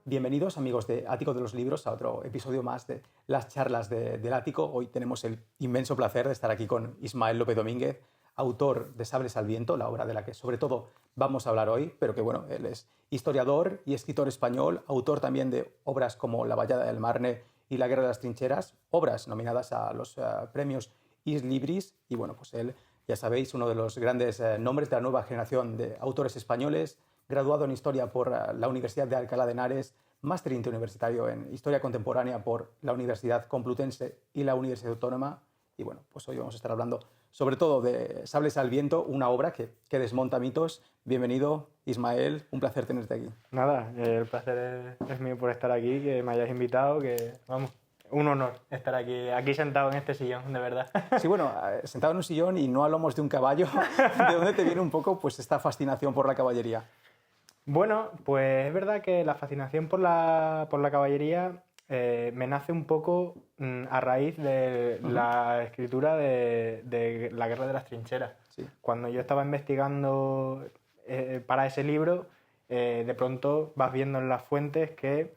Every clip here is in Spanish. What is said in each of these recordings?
bienvenidos amigos de Ático de los Libros a otro episodio más de las charlas del Ático. Hoy tenemos el inmenso placer de estar aquí con Ismael López Domínguez, autor de Sables al Viento, la obra de la que sobre todo vamos a hablar hoy, pero que bueno, él es historiador y escritor español, autor también de obras como La Vallada del Marne y La Guerra de las Trincheras, obras nominadas a los premios Is Libris, y bueno, pues él, ya sabéis, uno de los grandes nombres de la nueva generación de autores españoles, graduado en Historia por la Universidad de Alcalá de Henares, máster interuniversitario en Historia Contemporánea por la Universidad Complutense y la Universidad Autónoma. Y bueno, pues hoy vamos a estar hablando sobre todo de Sables al Viento, una obra que desmonta mitos. Bienvenido, Ismael, un placer tenerte aquí. Nada, el placer es mío por estar aquí, que me hayáis invitado, que vamos, un honor estar aquí sentado en este sillón, de verdad. Sí, bueno, sentado en un sillón y no a lomos de un caballo, ¿de dónde te viene un poco pues esta fascinación por la caballería? Bueno, pues es verdad que la fascinación por la caballería me nace un poco a raíz de la escritura de La Guerra de las Trincheras. Sí. Cuando yo estaba investigando para ese libro, de pronto vas viendo en las fuentes que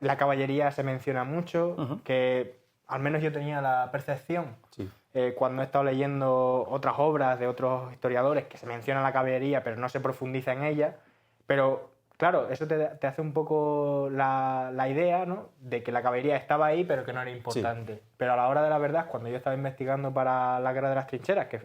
la caballería se menciona mucho, que al menos yo tenía la percepción, Sí. cuando he estado leyendo otras obras de otros historiadores, que se menciona la caballería pero no se profundiza en ella. Pero, claro, eso te hace un poco la idea, ¿no?, de que la caballería estaba ahí, pero que no era importante. Sí. Pero a la hora de la verdad, cuando yo estaba investigando para La Guerra de las Trincheras, que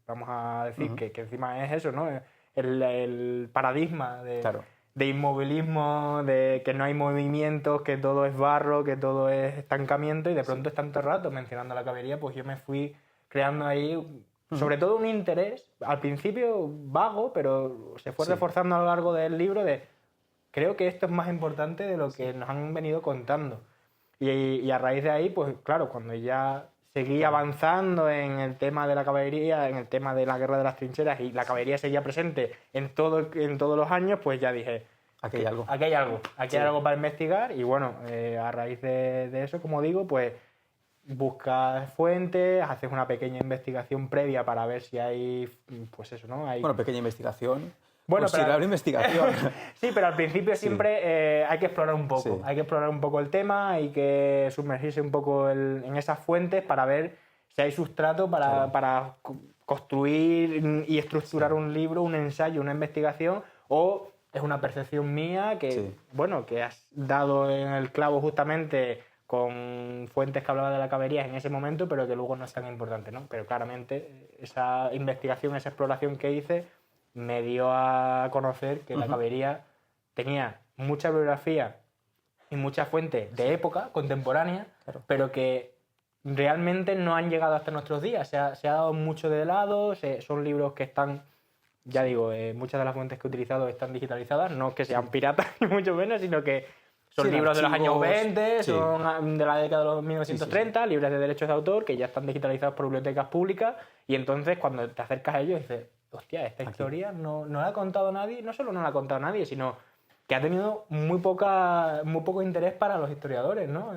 vamos a decir que encima es eso, ¿no?, el paradigma de inmovilismo, de que no hay movimientos, que todo es barro, que todo es estancamiento, y de pronto es tanto rato mencionando la caballería, pues yo me fui creando ahí sobre todo un interés, al principio vago, pero se fue reforzando a lo largo del libro de creo que esto es más importante de lo que nos han venido contando. Y a raíz de ahí, pues claro, cuando ya seguí avanzando en el tema de la caballería, en el tema de la Guerra de las Trincheras, y la caballería seguía presente en todos los años, pues ya dije, aquí hay algo. Aquí hay algo para investigar. Y bueno, a raíz de eso, como digo, pues buscas fuentes, haces una pequeña investigación previa para ver si hay, pues eso, ¿no? Bueno, pequeña investigación. Bueno, pero una investigación. Sí, pero al principio siempre hay que explorar un poco. Sí. Hay que explorar un poco el tema, hay que sumergirse un poco en esas fuentes para ver si hay sustrato para construir y estructurar un libro, un ensayo, una investigación, o es una percepción mía que, bueno, que has dado en el clavo justamente con fuentes que hablaban de la caballería en ese momento, pero que luego no es tan importante, ¿no? Pero claramente esa investigación, esa exploración que hice me dio a conocer que la caballería tenía mucha bibliografía y muchas fuentes de época contemporánea, pero que realmente no han llegado hasta nuestros días. Se ha dado mucho de lado, son libros que están, ya digo, muchas de las fuentes que he utilizado están digitalizadas, no que sean piratas ni mucho menos, sino que son libros de los años 20, son de la década de los 1930, libres de derechos de autor, que ya están digitalizados por bibliotecas públicas, y entonces cuando te acercas a ellos dices, hostia, esta historia no la ha contado nadie, no solo no la ha contado nadie, sino que ha tenido muy poco interés para los historiadores, ¿no?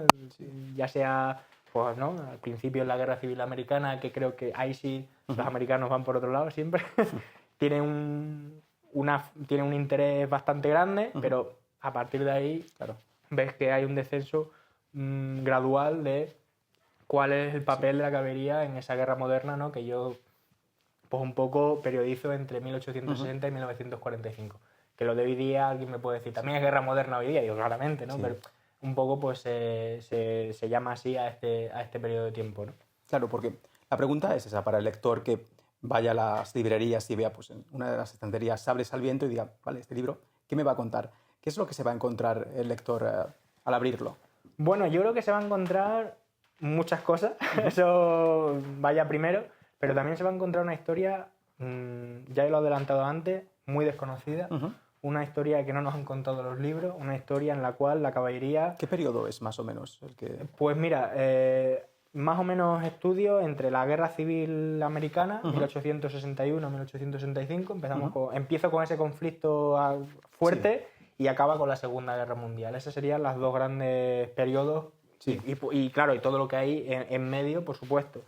Ya sea, pues, ¿no?, al principio en la Guerra Civil Americana, que creo que ahí sí los americanos van por otro lado siempre, tiene un interés bastante grande, pero a partir de ahí ves que hay un descenso gradual de cuál es el papel de la caballería en esa guerra moderna, ¿no?, que yo pues un poco periodizo entre 1860 y 1945. Que lo de hoy día alguien me puede decir, también es guerra moderna hoy día, digo, claramente, ¿no? Pero un poco pues se llama así a este periodo de tiempo, ¿no? Claro, porque la pregunta es esa para el lector que vaya a las librerías y vea pues, en una de las estanterías Sables al Viento y diga, vale, este libro, ¿qué me va a contar? ¿Qué es lo que se va a encontrar el lector al abrirlo? Bueno, yo creo que se va a encontrar muchas cosas, eso vaya primero, pero también se va a encontrar una historia, ya lo he adelantado antes, muy desconocida, una historia que no nos han contado los libros, una historia en la cual la caballería... ¿Qué periodo es más o menos el que...? Pues mira, más o menos estudio entre la Guerra Civil Americana, 1861-1865, empiezo con ese conflicto fuerte y acaba con la Segunda Guerra Mundial. Esos serían los dos grandes periodos y claro, y todo lo que hay en medio, por supuesto.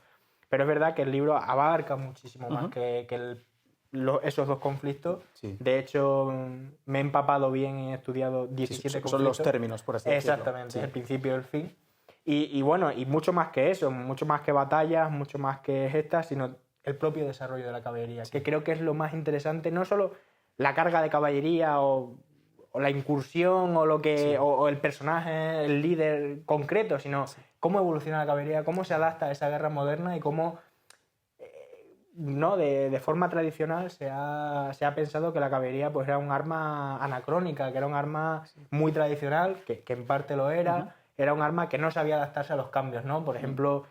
Pero es verdad que el libro abarca muchísimo más que esos dos conflictos. Sí. De hecho, me he empapado bien y he estudiado 17 conflictos. Son los términos, por así decirlo. Exactamente, el principio y el fin. Y bueno, y mucho más que eso, mucho más que batallas, mucho más que gestas, sino el propio desarrollo de la caballería, que creo que es lo más interesante, no solo la carga de caballería o la incursión o o el personaje, el líder concreto, sino cómo evoluciona la caballería, cómo se adapta a esa guerra moderna y cómo no de forma tradicional se ha pensado que la caballería pues era un arma anacrónica, que era un arma muy tradicional, que en parte lo era. Era un arma que no sabía adaptarse a los cambios, ¿no? Por ejemplo,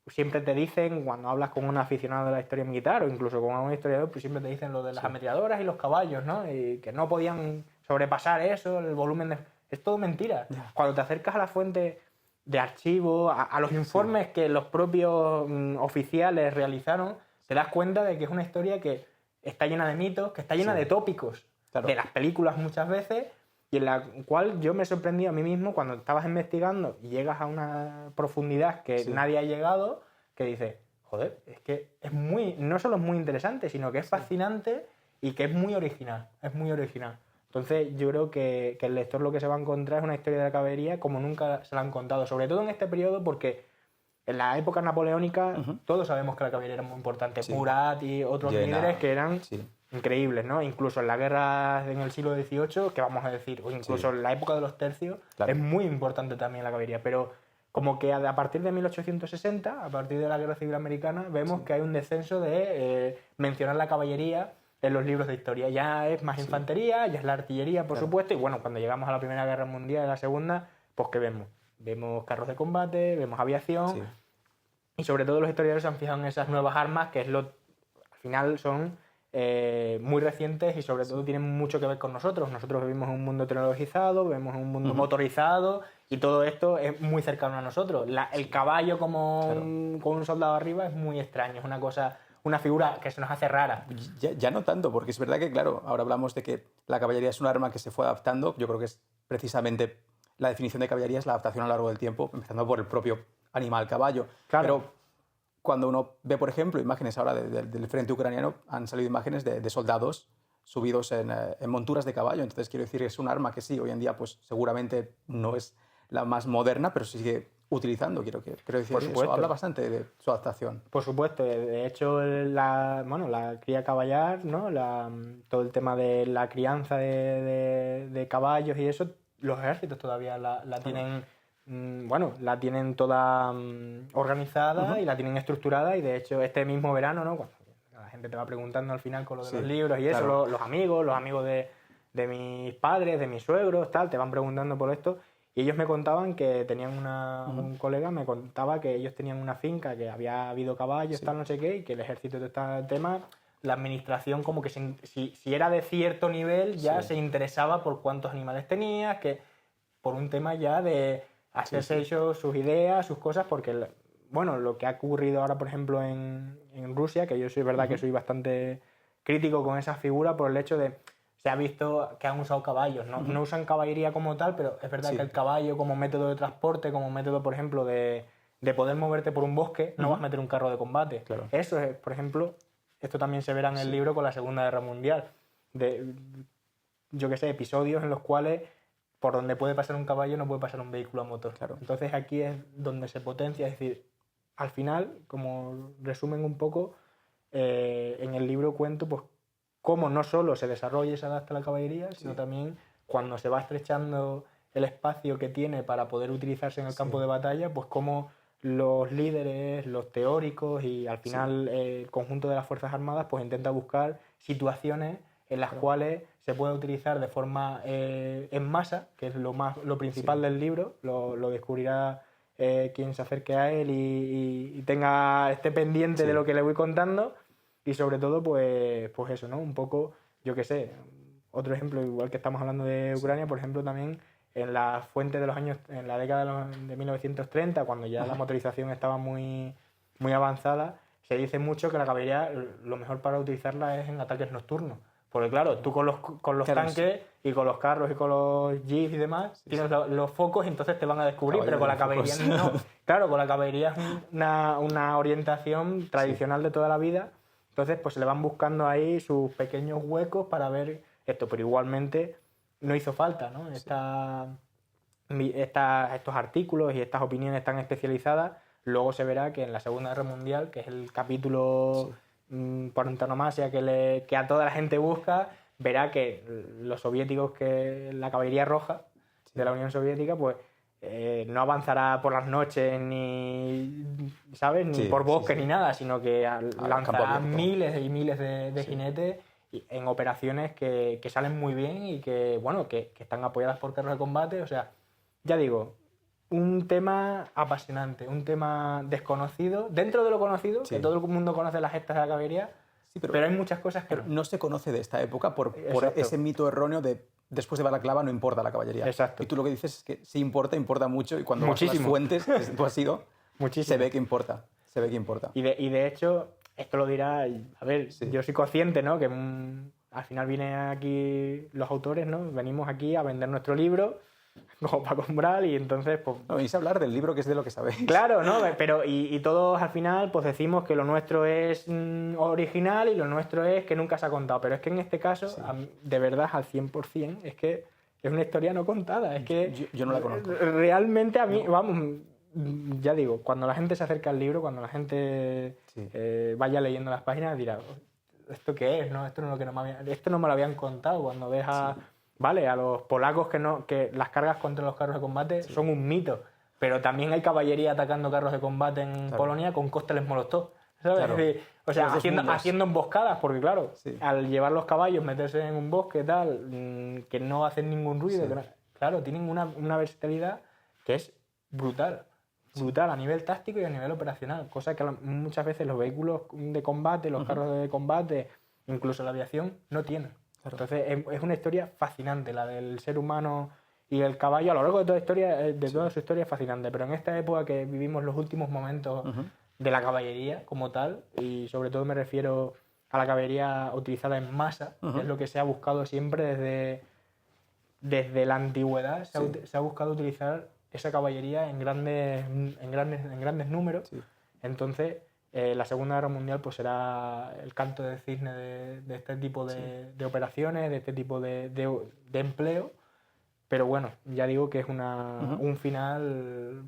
siempre te dicen, cuando hablas con un aficionado de la historia militar o incluso con un historiador, pues siempre te dicen lo de las ametralladoras y los caballos, ¿no? Y que no podían sobrepasar eso, el volumen de... Es todo mentira. Cuando te acercas a la fuente de archivo, a los informes que los propios oficiales realizaron, te das cuenta de que es una historia que está llena de mitos, que está llena de tópicos, de las películas muchas veces, y en la cual yo me sorprendí a mí mismo cuando estabas investigando y llegas a una profundidad que nadie ha llegado, que dices, joder, es que es no solo es muy interesante, sino que es fascinante y que es muy original, Entonces yo creo que el lector lo que se va a encontrar es una historia de la caballería como nunca se la han contado, sobre todo en este periodo porque en la época napoleónica todos sabemos que la caballería era muy importante, Murat y otros líderes que eran... increíbles, ¿no? Incluso en la guerra en el siglo XVIII, que vamos a decir, o incluso en la época de los tercios, es muy importante también la caballería, pero como que a partir de 1860, a partir de la Guerra Civil Americana, vemos que hay un descenso de mencionar la caballería en los libros de historia. Ya es más infantería, ya es la artillería, por supuesto, y bueno, cuando llegamos a la Primera Guerra Mundial y a la Segunda, pues ¿qué vemos? Vemos carros de combate, vemos aviación, y sobre todo los historiadores se han fijado en esas nuevas armas, que al final son... muy recientes y sobre todo tienen mucho que ver con nosotros. Nosotros vivimos en un mundo tecnologizado, vivimos en un mundo motorizado y todo esto es muy cercano a nosotros. El caballo con un soldado arriba es muy extraño, es una figura que se nos hace rara. Ya no tanto, porque es verdad que, claro, ahora hablamos de que la caballería es un arma que se fue adaptando. Yo creo que es precisamente la definición de caballería es la adaptación a lo largo del tiempo, empezando por el propio animal caballo. Pero cuando uno ve, por ejemplo, imágenes ahora del frente ucraniano, han salido imágenes de soldados subidos en monturas de caballo. Entonces, quiero decir, es un arma que sí, hoy en día pues seguramente no es la más moderna, pero se sigue utilizando. Quiero decir, eso habla bastante de su adaptación. Por supuesto. De hecho, la cría caballar, ¿no? Todo el tema de la crianza de caballos y eso, los ejércitos todavía la tienen... la tienen toda organizada y la tienen estructurada y de hecho este mismo verano, ¿no? Cuando la gente te va preguntando al final con lo de los libros y eso, los amigos de mis padres, de mis suegros, tal, te van preguntando por esto y ellos me contaban que tenían un colega me contaba que ellos tenían una finca, que había habido caballos, tal, no sé qué, y que el ejército de este tema, la administración como que si era de cierto nivel ya se interesaba por cuántos animales tenías, que por un tema ya de hacerse ellos sus ideas, sus cosas, porque lo que ha ocurrido ahora, por ejemplo, en Rusia, que yo soy verdad que soy bastante crítico con esa figura por el hecho de se ha visto que han usado caballos, ¿no? No usan caballería como tal, pero es verdad que el caballo como método de transporte, como método, por ejemplo, de poder moverte por un bosque, no vas a meter un carro de combate. Eso es, por ejemplo, esto también se verá en el libro con la Segunda Guerra Mundial, episodios en los cuales por donde puede pasar un caballo no puede pasar un vehículo a motor. Entonces aquí es donde se potencia, es decir, al final, como resumen un poco, en el libro cuento pues cómo no solo se desarrolla y se adapta la caballería, sino también cuando se va estrechando el espacio que tiene para poder utilizarse en el campo de batalla, pues cómo los líderes, los teóricos y al final el conjunto de las Fuerzas Armadas pues intenta buscar situaciones en las cuales se puede utilizar de forma en masa, que es lo principal del libro, lo descubrirá quien se acerque a él y esté pendiente de lo que le voy contando, y sobre todo pues eso, ¿no? Un poco, otro ejemplo, igual que estamos hablando de Ucrania, por ejemplo, también en la fuente de los años, en la década de 1930, cuando ya la motorización estaba muy, muy avanzada, se dice mucho que la caballería lo mejor para utilizarla es en ataques nocturnos. Porque claro, tú con los tanques y con los carros y con los jeeps y demás, tienes los focos y entonces te van a descubrir, pero con la caballería no. Claro, con la caballería es una orientación tradicional de toda la vida. Entonces, pues se le van buscando ahí sus pequeños huecos para ver esto, pero igualmente no hizo falta, ¿no? Estos artículos y estas opiniones tan especializadas, luego se verá que en la Segunda Guerra Mundial, que es el capítulo por antonomasia que a toda la gente busca, verá que los soviéticos, que la caballería roja de la Unión Soviética, pues no avanzará por las noches ni, ¿sabes? Ni por bosques ni nada, sino que lanzará miles y miles de jinetes en operaciones que salen muy bien y que, bueno, que están apoyadas por carros de combate. O sea, ya digo, un tema apasionante, un tema desconocido, dentro de lo conocido, que todo el mundo conoce las gestas de la caballería, pero hay muchas cosas que no se conoce de esta época por ese mito erróneo de después de Balaclava no importa la caballería. Exacto. Y tú lo que dices es que sí importa mucho, y cuando vas a las fuentes que tú has ido, se ve que importa. Y de hecho, esto lo dirá, a ver, yo soy consciente, ¿no? Que al final vienen aquí los autores, ¿no? Venimos aquí a vender nuestro libro como Paco Umbral, y entonces pues no, venís a hablar del libro, que es de lo que sabéis. Claro, ¿no? Pero y todos al final pues decimos que lo nuestro es original y lo nuestro es que nunca se ha contado, pero es que en este caso de verdad al 100% es que es una historia no contada, es que yo no la conozco. Realmente a mí, vamos, ya digo, cuando la gente se acerca al libro, cuando la gente vaya leyendo las páginas, dirá, ¿esto qué es? ¿No? Esto no me lo habían contado. Cuando ves a los polacos que las cargas contra los carros de combate son un mito, pero también hay caballería atacando carros de combate en Polonia con cócteles Molotov, ¿sabes? Claro. Es decir, o sea, haciendo emboscadas, porque claro, al llevar los caballos, meterse en un bosque tal, que no hacen ningún ruido, claro, tienen una versatilidad que es brutal a nivel táctico y a nivel operacional, cosa que muchas veces los vehículos de combate, los carros de combate, incluso la aviación, no tienen. Entonces es una historia fascinante, la del ser humano y el caballo. A lo largo de toda su historia es fascinante, pero en esta época que vivimos los últimos momentos de la caballería como tal, y sobre todo me refiero a la caballería utilizada en masa, que es lo que se ha buscado siempre desde la antigüedad, se ha buscado utilizar esa caballería en grandes números. Entonces la Segunda Guerra Mundial pues será el canto de cisne de este tipo de operaciones, de este tipo de empleo, pero bueno, ya digo que es un final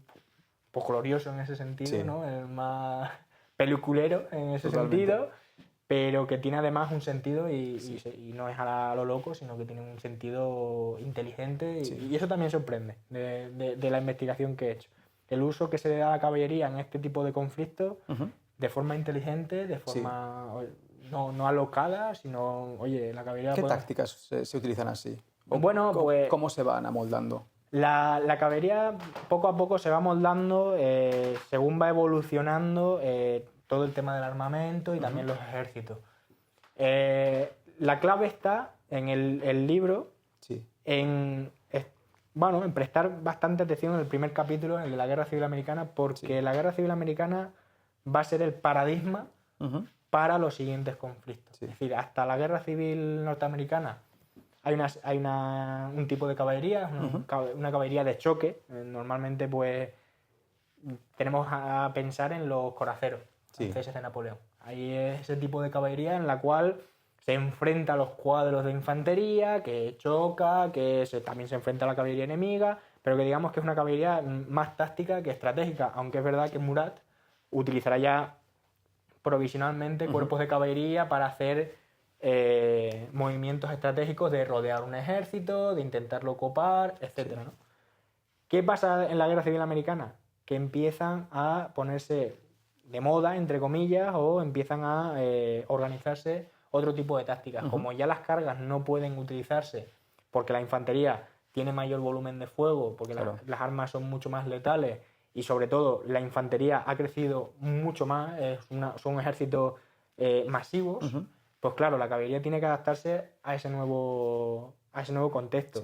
pues glorioso en ese sentido, ¿no? El más peliculero en ese sentido, pero que tiene además un sentido y no es a lo loco, sino que tiene un sentido inteligente y eso también sorprende de la investigación que he hecho. El uso que se le da a la caballería en este tipo de conflictos de forma inteligente, de forma no alocada, sino, oye, la caballería... ¿Qué tácticas se utilizan así? Bueno, pues... ¿Cómo se van amoldando? La caballería poco a poco se va amoldando según va evolucionando todo el tema del armamento y también los ejércitos. La clave está en el libro, en prestar bastante atención en el primer capítulo, en el de la Guerra Civil Americana, porque la Guerra Civil Americana va a ser el paradigma para los siguientes conflictos. Es decir, hasta la Guerra Civil Norteamericana hay un tipo de caballería, una caballería de choque. Normalmente pues tenemos a pensar en los coraceros franceses de Napoleón. Hay ese tipo de caballería en la cual se enfrenta a los cuadros de infantería, que choca, también se enfrenta a la caballería enemiga, pero que digamos que es una caballería más táctica que estratégica, aunque es verdad que Murat utilizará ya provisionalmente cuerpos de caballería para hacer movimientos estratégicos de rodear un ejército, de intentarlo copar, etc. ¿no? ¿Qué pasa en la Guerra Civil Americana? Que empiezan a ponerse de moda, entre comillas, o empiezan a organizarse otro tipo de tácticas. Como ya las cargas no pueden utilizarse porque la infantería tiene mayor volumen de fuego, porque las armas son mucho más letales y sobre todo la infantería ha crecido mucho más, son ejércitos masivos, pues claro, la caballería tiene que adaptarse a ese nuevo contexto.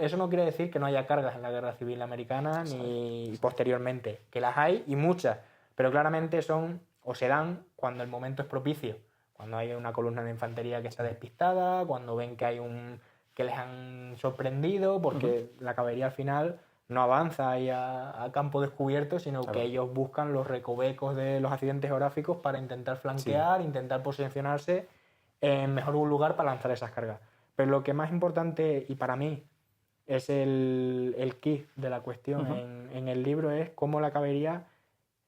Eso no quiere decir que no haya cargas en la Guerra Civil Americana ni posteriormente, que las hay y muchas, pero claramente se dan cuando el momento es propicio, cuando hay una columna de infantería que está despistada, cuando ven que les han sorprendido, porque la caballería al final no avanza ahí a campo descubierto, sino Claro. que ellos buscan los recovecos de los accidentes geográficos para intentar flanquear, intentar posicionarse en mejor lugar para lanzar esas cargas. Pero lo que más importante, y para mí es el key de la cuestión en el libro, es cómo la caballería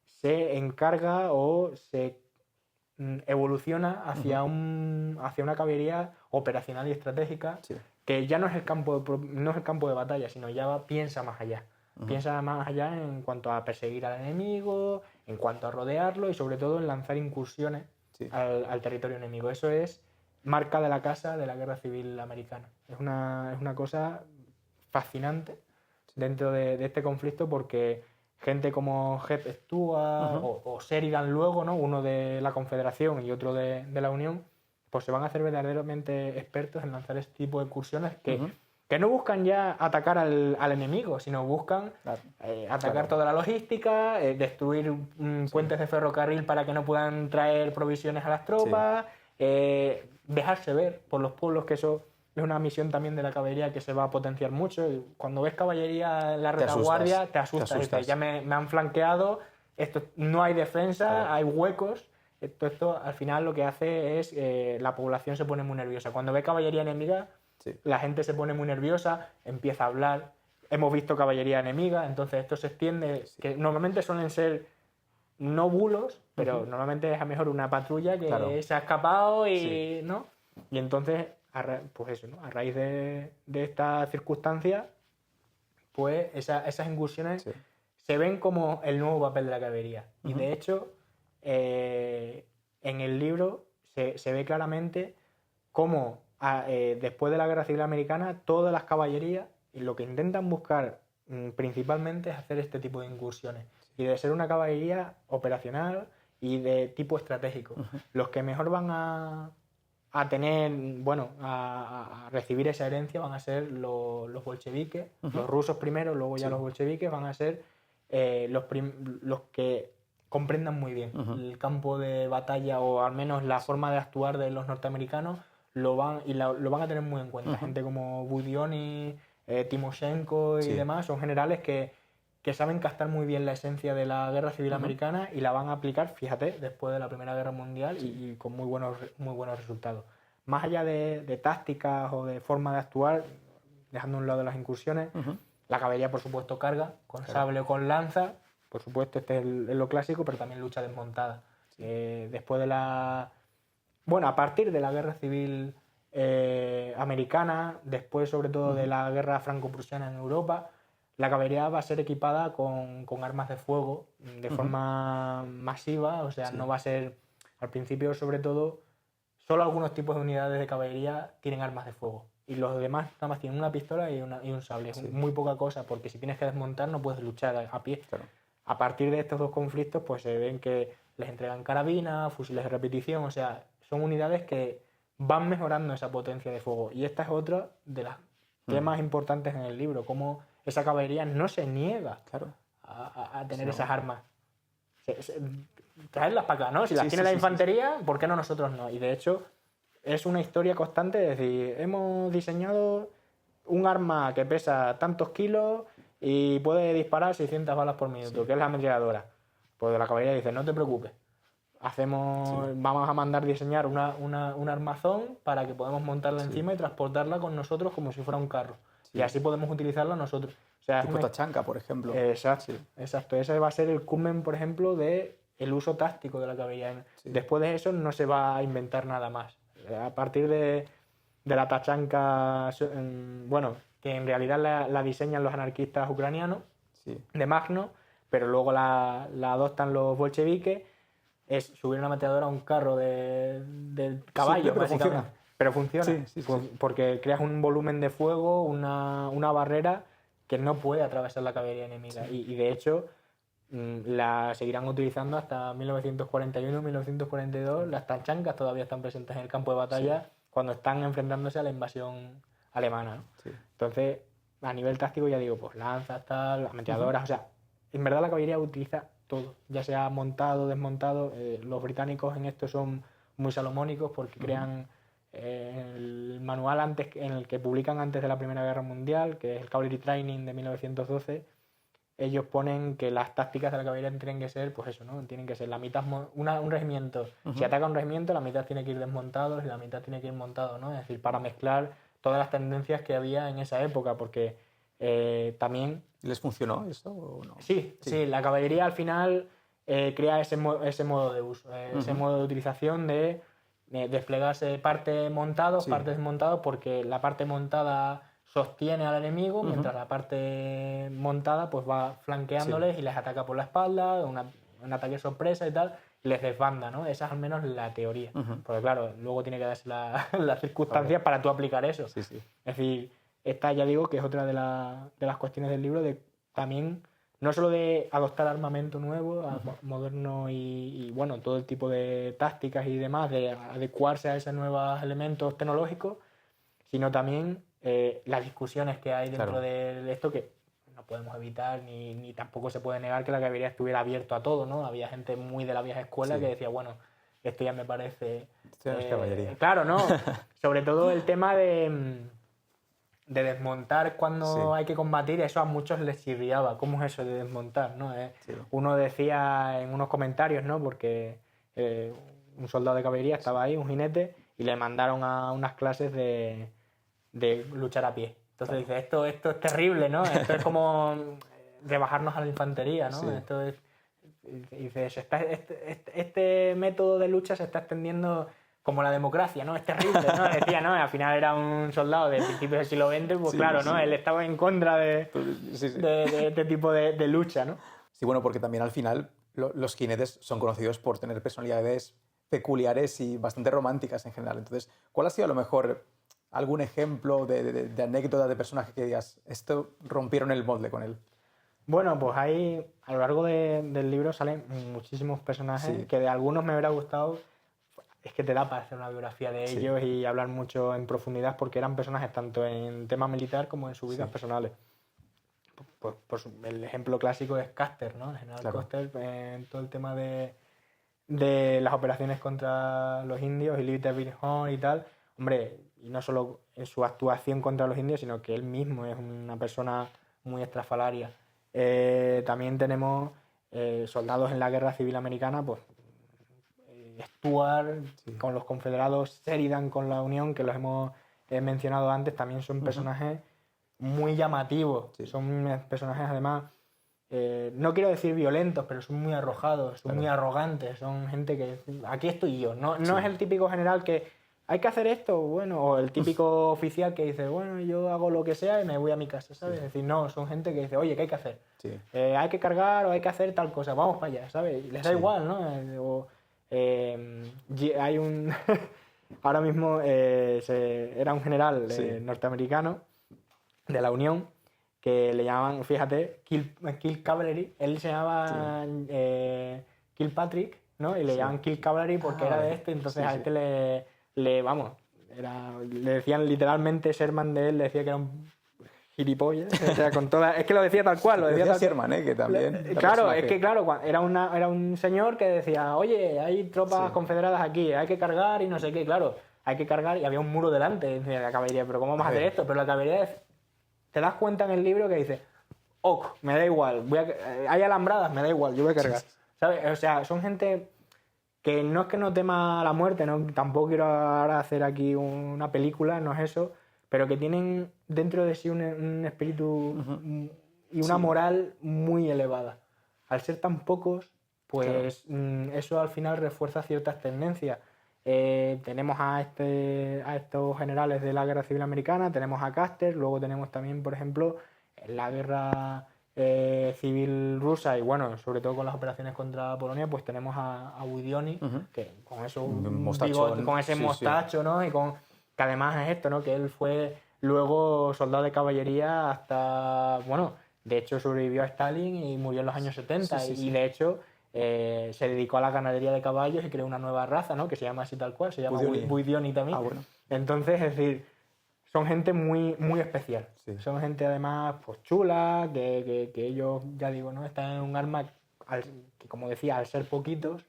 se encarga o se evoluciona hacia una caballería operacional y estratégica, Sí. que ya no es el campo de batalla, sino ya piensa más allá. Piensa más allá en cuanto a perseguir al enemigo, en cuanto a rodearlo y sobre todo en lanzar incursiones al territorio enemigo. Eso es marca de la casa de la Guerra Civil Americana. Es una cosa fascinante dentro de este conflicto, porque gente como Jeb Stuart o Sheridan luego, ¿no? Uno de la Confederación y otro de la Unión, pues se van a hacer verdaderamente expertos en lanzar este tipo de incursiones que no buscan ya atacar al enemigo, sino buscan atacar toda la logística, destruir puentes de ferrocarril para que no puedan traer provisiones a las tropas, dejarse ver por los pueblos, que eso es una misión también de la caballería que se va a potenciar mucho. Cuando ves caballería en la retaguardia, te asustas. Dices, ya me han flanqueado, esto, no hay defensa, hay huecos. Esto al final lo que hace es la población se pone muy nerviosa. Cuando ve caballería enemiga, la gente se pone muy nerviosa, empieza a hablar. Hemos visto caballería enemiga, entonces esto se extiende, que normalmente suelen ser no bulos, pero normalmente es a mejor una patrulla que se ha escapado y ¿no? Y entonces, pues eso, ¿no? A raíz de esta circunstancia, pues esas incursiones se ven como el nuevo papel de la caballería. Y de hecho, en el libro se ve claramente cómo después de la Guerra Civil Americana, todas las caballerías lo que intentan buscar principalmente es hacer este tipo de incursiones. Y de ser una caballería operacional y de tipo estratégico. Los que mejor van a tener, bueno, a recibir esa herencia van a ser los bolcheviques, los rusos primero, luego ya los bolcheviques van a ser los que comprendan muy bien el campo de batalla, o al menos la forma de actuar de los norteamericanos, lo van a tener muy en cuenta. Gente como Budioni, Timoshenko y demás son generales que saben captar muy bien la esencia de la Guerra Civil Americana y la van a aplicar, fíjate, después de la Primera Guerra Mundial y con muy buenos resultados. Más allá de tácticas o de forma de actuar, dejando a un lado las incursiones, la caballería, por supuesto, carga con sable o con lanza. Por supuesto, este es lo clásico, pero también lucha desmontada. Después de a partir de la Guerra Civil Americana, después sobre todo de la Guerra Franco-Prusiana en Europa, la caballería va a ser equipada con armas de fuego de forma masiva, o sea, no va a ser, al principio sobre todo, solo algunos tipos de unidades de caballería tienen armas de fuego y los demás nada más tienen una pistola y un sable. Es muy poca cosa, porque si tienes que desmontar no puedes luchar a pie. Claro. A partir de estos dos conflictos, pues se ven que les entregan carabinas, fusiles de repetición, o sea, son unidades que van mejorando esa potencia de fuego. Y esta es otra de las temas importantes en el libro, cómo esa caballería no se niega a tener esas armas. Traerlas para acá, ¿no? Si las tiene la infantería, ¿por qué no nosotros no? Y de hecho, es una historia constante, es decir, hemos diseñado un arma que pesa tantos kilos y puede disparar 600 balas por minuto, que es la ametralladora. Pues la caballería dice, no te preocupes, vamos a mandar diseñar un armazón para que podamos montarla encima y transportarla con nosotros como si fuera un carro. Y así podemos utilizarla nosotros. O sea, tipo tachanka, por ejemplo. Exacto. Ese va a ser el culmen, por ejemplo, del uso táctico de la caballería. Después de eso no se va a inventar nada más. A partir de la tachanka, que en realidad la diseñan los anarquistas ucranianos, de Magno, pero luego la adoptan los bolcheviques, es subir una ametralladora a un carro de caballo, básicamente. Pero funciona, porque creas un volumen de fuego, una barrera que no puede atravesar la caballería enemiga. Y de hecho, la seguirán utilizando hasta 1941-1942. Las tanchankas todavía están presentes en el campo de batalla cuando están enfrentándose a la invasión alemana, ¿no? Entonces, a nivel táctico, ya digo, pues lanzas, tal, ametralladoras, o sea, en verdad la caballería utiliza todo, ya sea montado, desmontado. Los británicos en esto son muy salomónicos porque crean el manual en el que publican antes de la Primera Guerra Mundial, que es el Cavalry Training de 1912, ellos ponen que las tácticas de la caballería tienen que ser, pues eso, ¿no? Tienen que ser la mitad, un regimiento. Si ataca un regimiento, la mitad tiene que ir desmontado y la mitad tiene que ir montado, ¿no? Es decir, para mezclar todas las tendencias que había en esa época, porque también... ¿Les funcionó esto o no? Sí, la caballería al final crea ese modo de uso, ese modo de utilización de desplegarse parte montados, parte desmontados, porque la parte montada sostiene al enemigo, mientras la parte montada pues va flanqueándoles y les ataca por la espalda, un ataque sorpresa y tal, y les desbanda, ¿no? Esa es al menos la teoría. Porque claro, luego tiene que darse las circunstancias para tú aplicar eso. Sí, sí. Es decir, esta ya digo que es otra de las cuestiones del libro, de también no solo de adoptar armamento nuevo, moderno y bueno, todo el tipo de tácticas y demás, de adecuarse a esos nuevos elementos tecnológicos, sino también las discusiones que hay dentro de esto, que no podemos evitar ni tampoco se puede negar que la caballería estuviera abierto a todo, ¿no? Había gente muy de la vieja escuela que decía, bueno, esto ya me parece... Esto no es caballería. Claro, no. Sobre todo el tema de desmontar cuando hay que combatir, eso a muchos les chirriaba. ¿Cómo es eso de desmontar, no? Uno decía en unos comentarios, ¿no? Porque un soldado de caballería estaba ahí, un jinete, y le mandaron a unas clases de luchar a pie. Entonces dice, esto es terrible, ¿no? Esto es como rebajarnos a la infantería, ¿no? Esto es... Dice, este método de lucha se está extendiendo como la democracia, ¿no? Es terrible, ¿no? Decía, ¿no? Al final era un soldado de principios del siglo XX, pues claro, ¿no? Él estaba en contra de este tipo de lucha, ¿no? Sí, bueno, porque también al final los jinetes son conocidos por tener personalidades peculiares y bastante románticas en general. Entonces, ¿cuál ha sido a lo mejor algún ejemplo de anécdota de personaje que digas, esto rompieron el molde con él? Bueno, pues ahí a lo largo del libro salen muchísimos personajes que de algunos me hubiera gustado. Es que te da para hacer una biografía de ellos y hablar mucho en profundidad, porque eran personajes tanto en tema militar como en sus vidas personales. Pues el ejemplo clásico es Custer, ¿no? El general Custer, en todo el tema de las operaciones contra los indios y Little Bighorn Horn y tal. Hombre, y no solo en su actuación contra los indios, sino que él mismo es una persona muy estrafalaria. También tenemos soldados en la Guerra Civil Americana, pues Stuart con los confederados, Sheridan con la Unión, que los hemos mencionado antes, también son personajes muy llamativos. Son personajes además, no quiero decir violentos, pero son muy arrojados, son muy arrogantes, son gente que aquí estoy yo. No es el típico general que hay que hacer esto, bueno, o el típico oficial que dice, bueno, yo hago lo que sea y me voy a mi casa, ¿sabes? Es decir, no, son gente que dice, oye, ¿qué hay que hacer? Hay que cargar o hay que hacer tal cosa, vamos para allá, ¿sabes? Y les da igual, ¿no? Hay un... Ahora mismo era un general norteamericano de la Unión que le llamaban, fíjate, Kill Cavalry. Él se llamaba Kilpatrick, ¿no? Y le llamaban Kill Cavalry porque era de este, entonces a este le decían literalmente, Sherman de él le decía que era un gilipollas, o sea, con toda... Es que lo decía tal cual, lo decía tal... Sherman, que también... Claro, es que claro, era un señor que decía, oye, hay tropas confederadas aquí, hay que cargar y no sé qué, claro, hay que cargar y había un muro delante de la caballería, pero ¿cómo vamos a hacer esto? Pero la caballería, te das cuenta en el libro que dice, me da igual, hay alambradas, me da igual, yo voy a cargar, ¿sabes? O sea, son gente que no es que no tema la muerte, no, tampoco quiero ahora hacer aquí una película, no es eso, pero que tienen dentro de sí un espíritu y una moral muy elevada. Al ser tan pocos, pues eso al final refuerza ciertas tendencias. Tenemos a estos generales de la Guerra Civil Americana, tenemos a Custer, luego tenemos también, por ejemplo, la Guerra Civil Rusa y, bueno, sobre todo con las operaciones contra Polonia, pues tenemos a Budionni, que con eso, con ese mostacho, ¿no? Y que además es esto, ¿no? Que él fue luego soldado de caballería hasta, bueno, de hecho sobrevivió a Stalin y murió en los años 70 y de hecho se dedicó a la ganadería de caballos y creó una nueva raza, ¿no? Que se llama así tal cual, se llama Budionni también. Bueno. Entonces, es decir, son gente muy, muy especial. Son gente además pues chula, que ellos, ya digo, ¿no? Están en un arma que, como decía, al ser poquitos,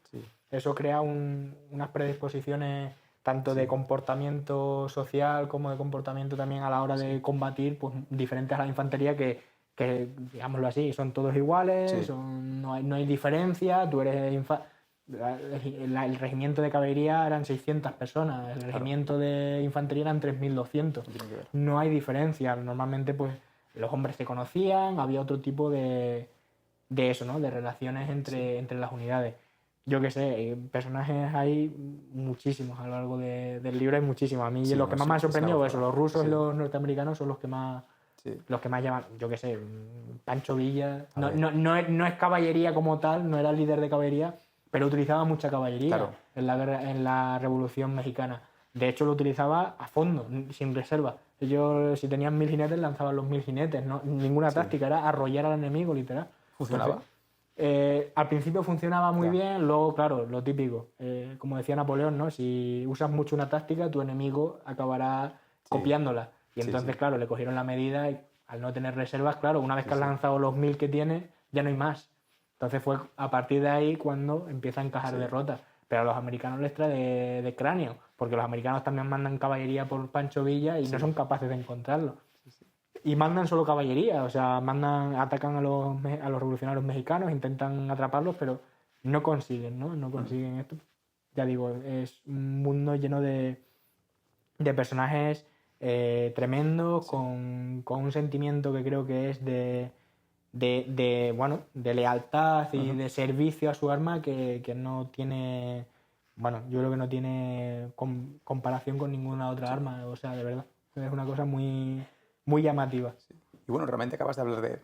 eso crea unas predisposiciones tanto de comportamiento social como de comportamiento también a la hora de combatir, pues diferentes a la infantería que digámoslo así, son todos iguales, no hay diferencia, tú eres el regimiento de caballería eran 600 personas, el regimiento de infantería eran 3.200. No hay diferencia. Normalmente pues los hombres se conocían, había otro tipo de eso, ¿no? De relaciones entre las unidades. Yo qué sé, personajes hay muchísimos a lo largo del libro, hay muchísimos. A mí los que más me han sorprendido, eso, los rusos y los norteamericanos son los que más llaman, yo qué sé, Pancho Villa. No es caballería como tal, no era líder de caballería, pero utilizaba mucha caballería en la Revolución Mexicana. De hecho, lo utilizaba a fondo, sin reserva. Ellos, si tenían 1.000 jinetes, lanzaban los 1.000 jinetes. ¿No? Ninguna táctica, era arrollar al enemigo, literal. ¿Funcionaba? Al principio funcionaba muy bien, luego, claro, lo típico. Como decía Napoleón, ¿no? Si usas mucho una táctica, tu enemigo acabará copiándola. Y entonces, claro, le cogieron la medida y al no tener reservas, claro, una vez que has lanzado los 1.000 que tiene, ya no hay más. Entonces fue a partir de ahí cuando empieza a encajar derrotas. Pero a los americanos les trae de cráneo, porque los americanos también mandan caballería por Pancho Villa y no son capaces de encontrarlo. Y mandan solo caballería, o sea, atacan a los revolucionarios mexicanos, intentan atraparlos, pero no consiguen, ¿no? No consiguen esto. Ya digo, es un mundo lleno de personajes tremendos, con un sentimiento que creo que es de lealtad y de servicio a su arma que no tiene, yo creo que no tiene comparación con ninguna otra arma, o sea, de verdad. Es una cosa muy, muy llamativa. Y bueno, realmente acabas de hablar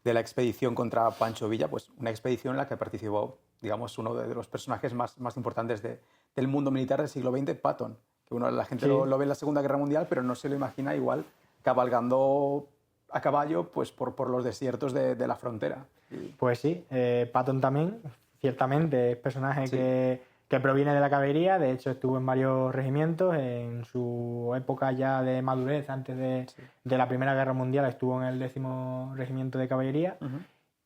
de la expedición contra Pancho Villa, pues una expedición en la que participó, digamos, uno de los personajes más importantes del mundo militar del siglo XX, Patton, que la gente lo ve en la Segunda Guerra Mundial, pero no se lo imagina igual cabalgando a caballo pues por los desiertos de la frontera. Pues sí, Patton también, ciertamente, es personaje que proviene de la caballería. De hecho estuvo en varios regimientos, en su época ya de madurez, antes de la Primera Guerra Mundial, estuvo en el 10º Regimiento de Caballería.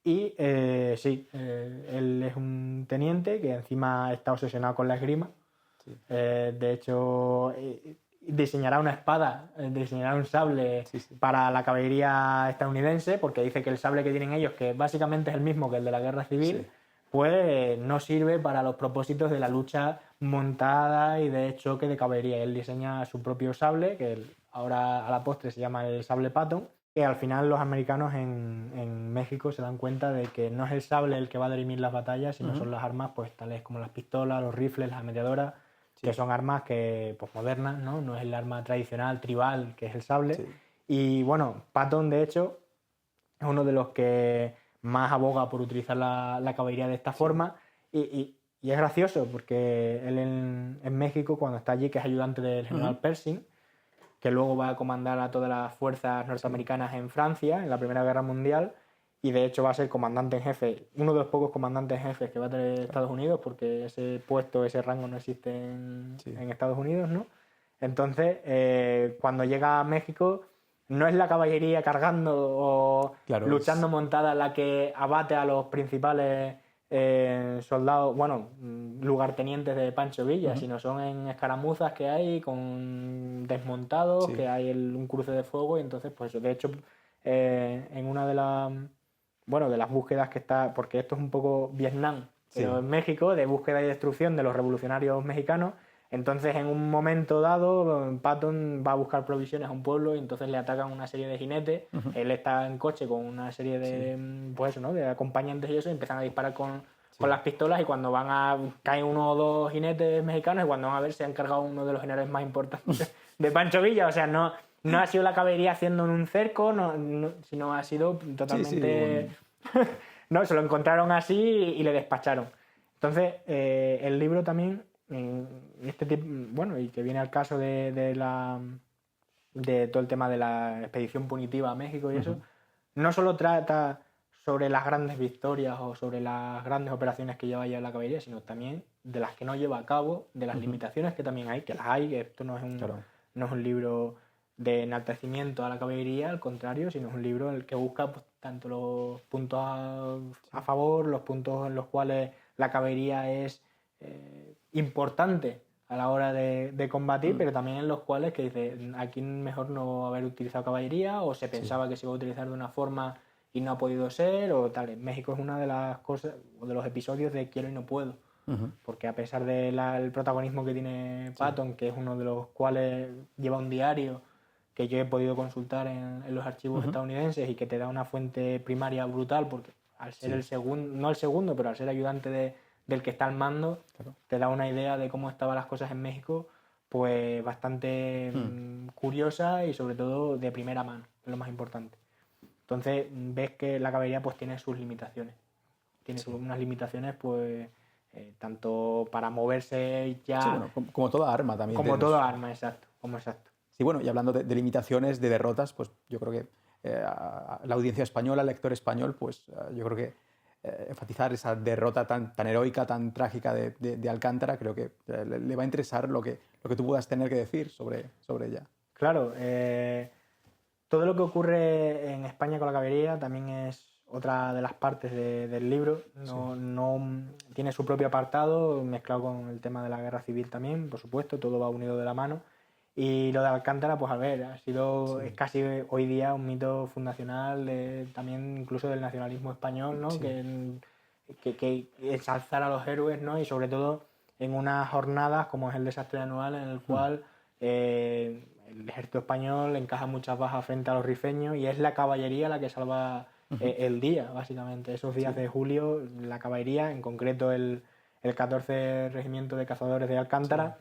Y él es un teniente que encima está obsesionado con la esgrima. De hecho, diseñará una espada, diseñará un sable para la caballería estadounidense, porque dice que el sable que tienen ellos, que básicamente es el mismo que el de la guerra civil, pues no sirve para los propósitos de la lucha montada y de choque de caballería. Él diseña su propio sable, que ahora a la postre se llama el sable Patton, que al final los americanos en México se dan cuenta de que no es el sable el que va a dirimir las batallas, sino son las armas pues tales como las pistolas, los rifles, las ametralladoras, que son armas que pues modernas, ¿no? Es el arma tradicional, tribal, que es el sable. Y bueno, Patton, de hecho, es uno de los que más aboga por utilizar la caballería de esta forma. Y es gracioso, porque él en México, cuando está allí, que es ayudante del general Pershing, que luego va a comandar a todas las fuerzas norteamericanas en Francia, en la Primera Guerra Mundial, y de hecho va a ser comandante en jefe, uno de los pocos comandantes en jefes que va a tener Estados Unidos, porque ese puesto, ese rango no existe en Estados Unidos, ¿no? Entonces, cuando llega a México, no es la caballería cargando o luchando montada la que abate a los principales soldados, lugartenientes de Pancho Villa, sino son en escaramuzas que hay con desmontados, que hay un cruce de fuego, y entonces, pues de hecho, en una de las búsquedas que está, porque esto es un poco Vietnam, pero en México, de búsqueda y destrucción de los revolucionarios mexicanos. Entonces, en un momento dado, Patton va a buscar provisiones a un pueblo y entonces le atacan una serie de jinetes. Él está en coche con una serie de, de acompañantes y eso, y empiezan a disparar con las pistolas, y cuando caen uno o dos jinetes mexicanos, y cuando van a ver, se han cargado uno de los generales más importantes de Pancho Villa. O sea, no ha sido la caballería haciendo un cerco, sino ha sido totalmente... No, se lo encontraron así y le despacharon. Entonces, el libro también... este tipo, y que viene al caso de todo el tema de la expedición punitiva a México y eso, no solo trata sobre las grandes victorias o sobre las grandes operaciones que lleva ya la caballería, sino también de las que no lleva a cabo, de las limitaciones que también hay, que las hay, que esto no es un libro de enaltecimiento a la caballería, al contrario, sino es un libro en el que busca pues, tanto los puntos a favor, los puntos en los cuales la caballería es importante a la hora de combatir, pero también en los cuales que dice, aquí mejor no haber utilizado caballería, o se pensaba que se iba a utilizar de una forma y no ha podido ser, o tal. En México es una de las cosas, o de los episodios de quiero y no puedo. Porque a pesar del protagonismo que tiene Patton, que es uno de los cuales lleva un diario que yo he podido consultar en los archivos estadounidenses y que te da una fuente primaria brutal, porque al ser el segundo, no el segundo, pero al ser ayudante del que está al mando, te da una idea de cómo estaban las cosas en México, pues bastante curiosa y sobre todo de primera mano, es lo más importante. Entonces ves que la caballería pues tiene sus limitaciones. Tiene unas limitaciones pues tanto para moverse ya... Sí, bueno, como toda arma también. Como toda arma, exacto. Sí, bueno, y hablando de limitaciones, de derrotas, pues yo creo que la audiencia española, el lector español, pues yo creo que enfatizar esa derrota tan heroica, tan trágica de Alcántara, creo que le va a interesar lo que tú puedas tener que decir sobre ella. Claro, todo lo que ocurre en España con la caballería también es otra de las partes del libro. No tiene su propio apartado, mezclado con el tema de la guerra civil también, por supuesto, todo va unido de la mano. Y lo de Alcántara, pues a ver, es casi hoy día un mito fundacional también incluso del nacionalismo español, ¿no? Que ensalzar a los héroes, ¿no? Y sobre todo en unas jornadas como es el desastre anual, en el cual el ejército español encaja muchas bajas frente a los rifeños y es la caballería la que salva el día, básicamente. Esos días de julio, la caballería, en concreto el 14 Regimiento de Cazadores de Alcántara,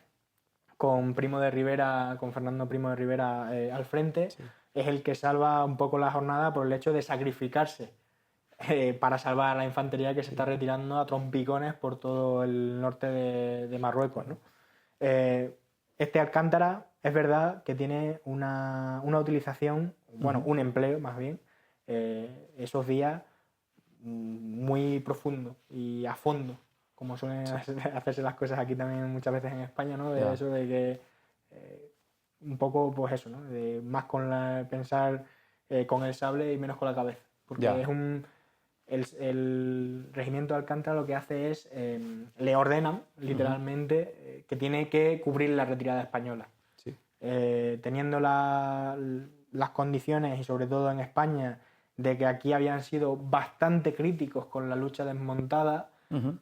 con Fernando Primo de Rivera al frente, es el que salva un poco la jornada por el hecho de sacrificarse para salvar a la infantería que se está retirando a trompicones por todo el norte de Marruecos, ¿no? Este Alcántara es verdad que tiene una utilización, bueno, un empleo más bien, esos días muy profundo y a fondo, como suelen hacerse las cosas aquí también muchas veces en España, ¿no? De eso de que un poco, pues eso, ¿no? De más pensar con el sable y menos con la cabeza. Porque el regimiento de Alcántara lo que hace es, le ordenan literalmente que tiene que cubrir la retirada española. Teniendo las condiciones, y sobre todo en España, de que aquí habían sido bastante críticos con la lucha desmontada,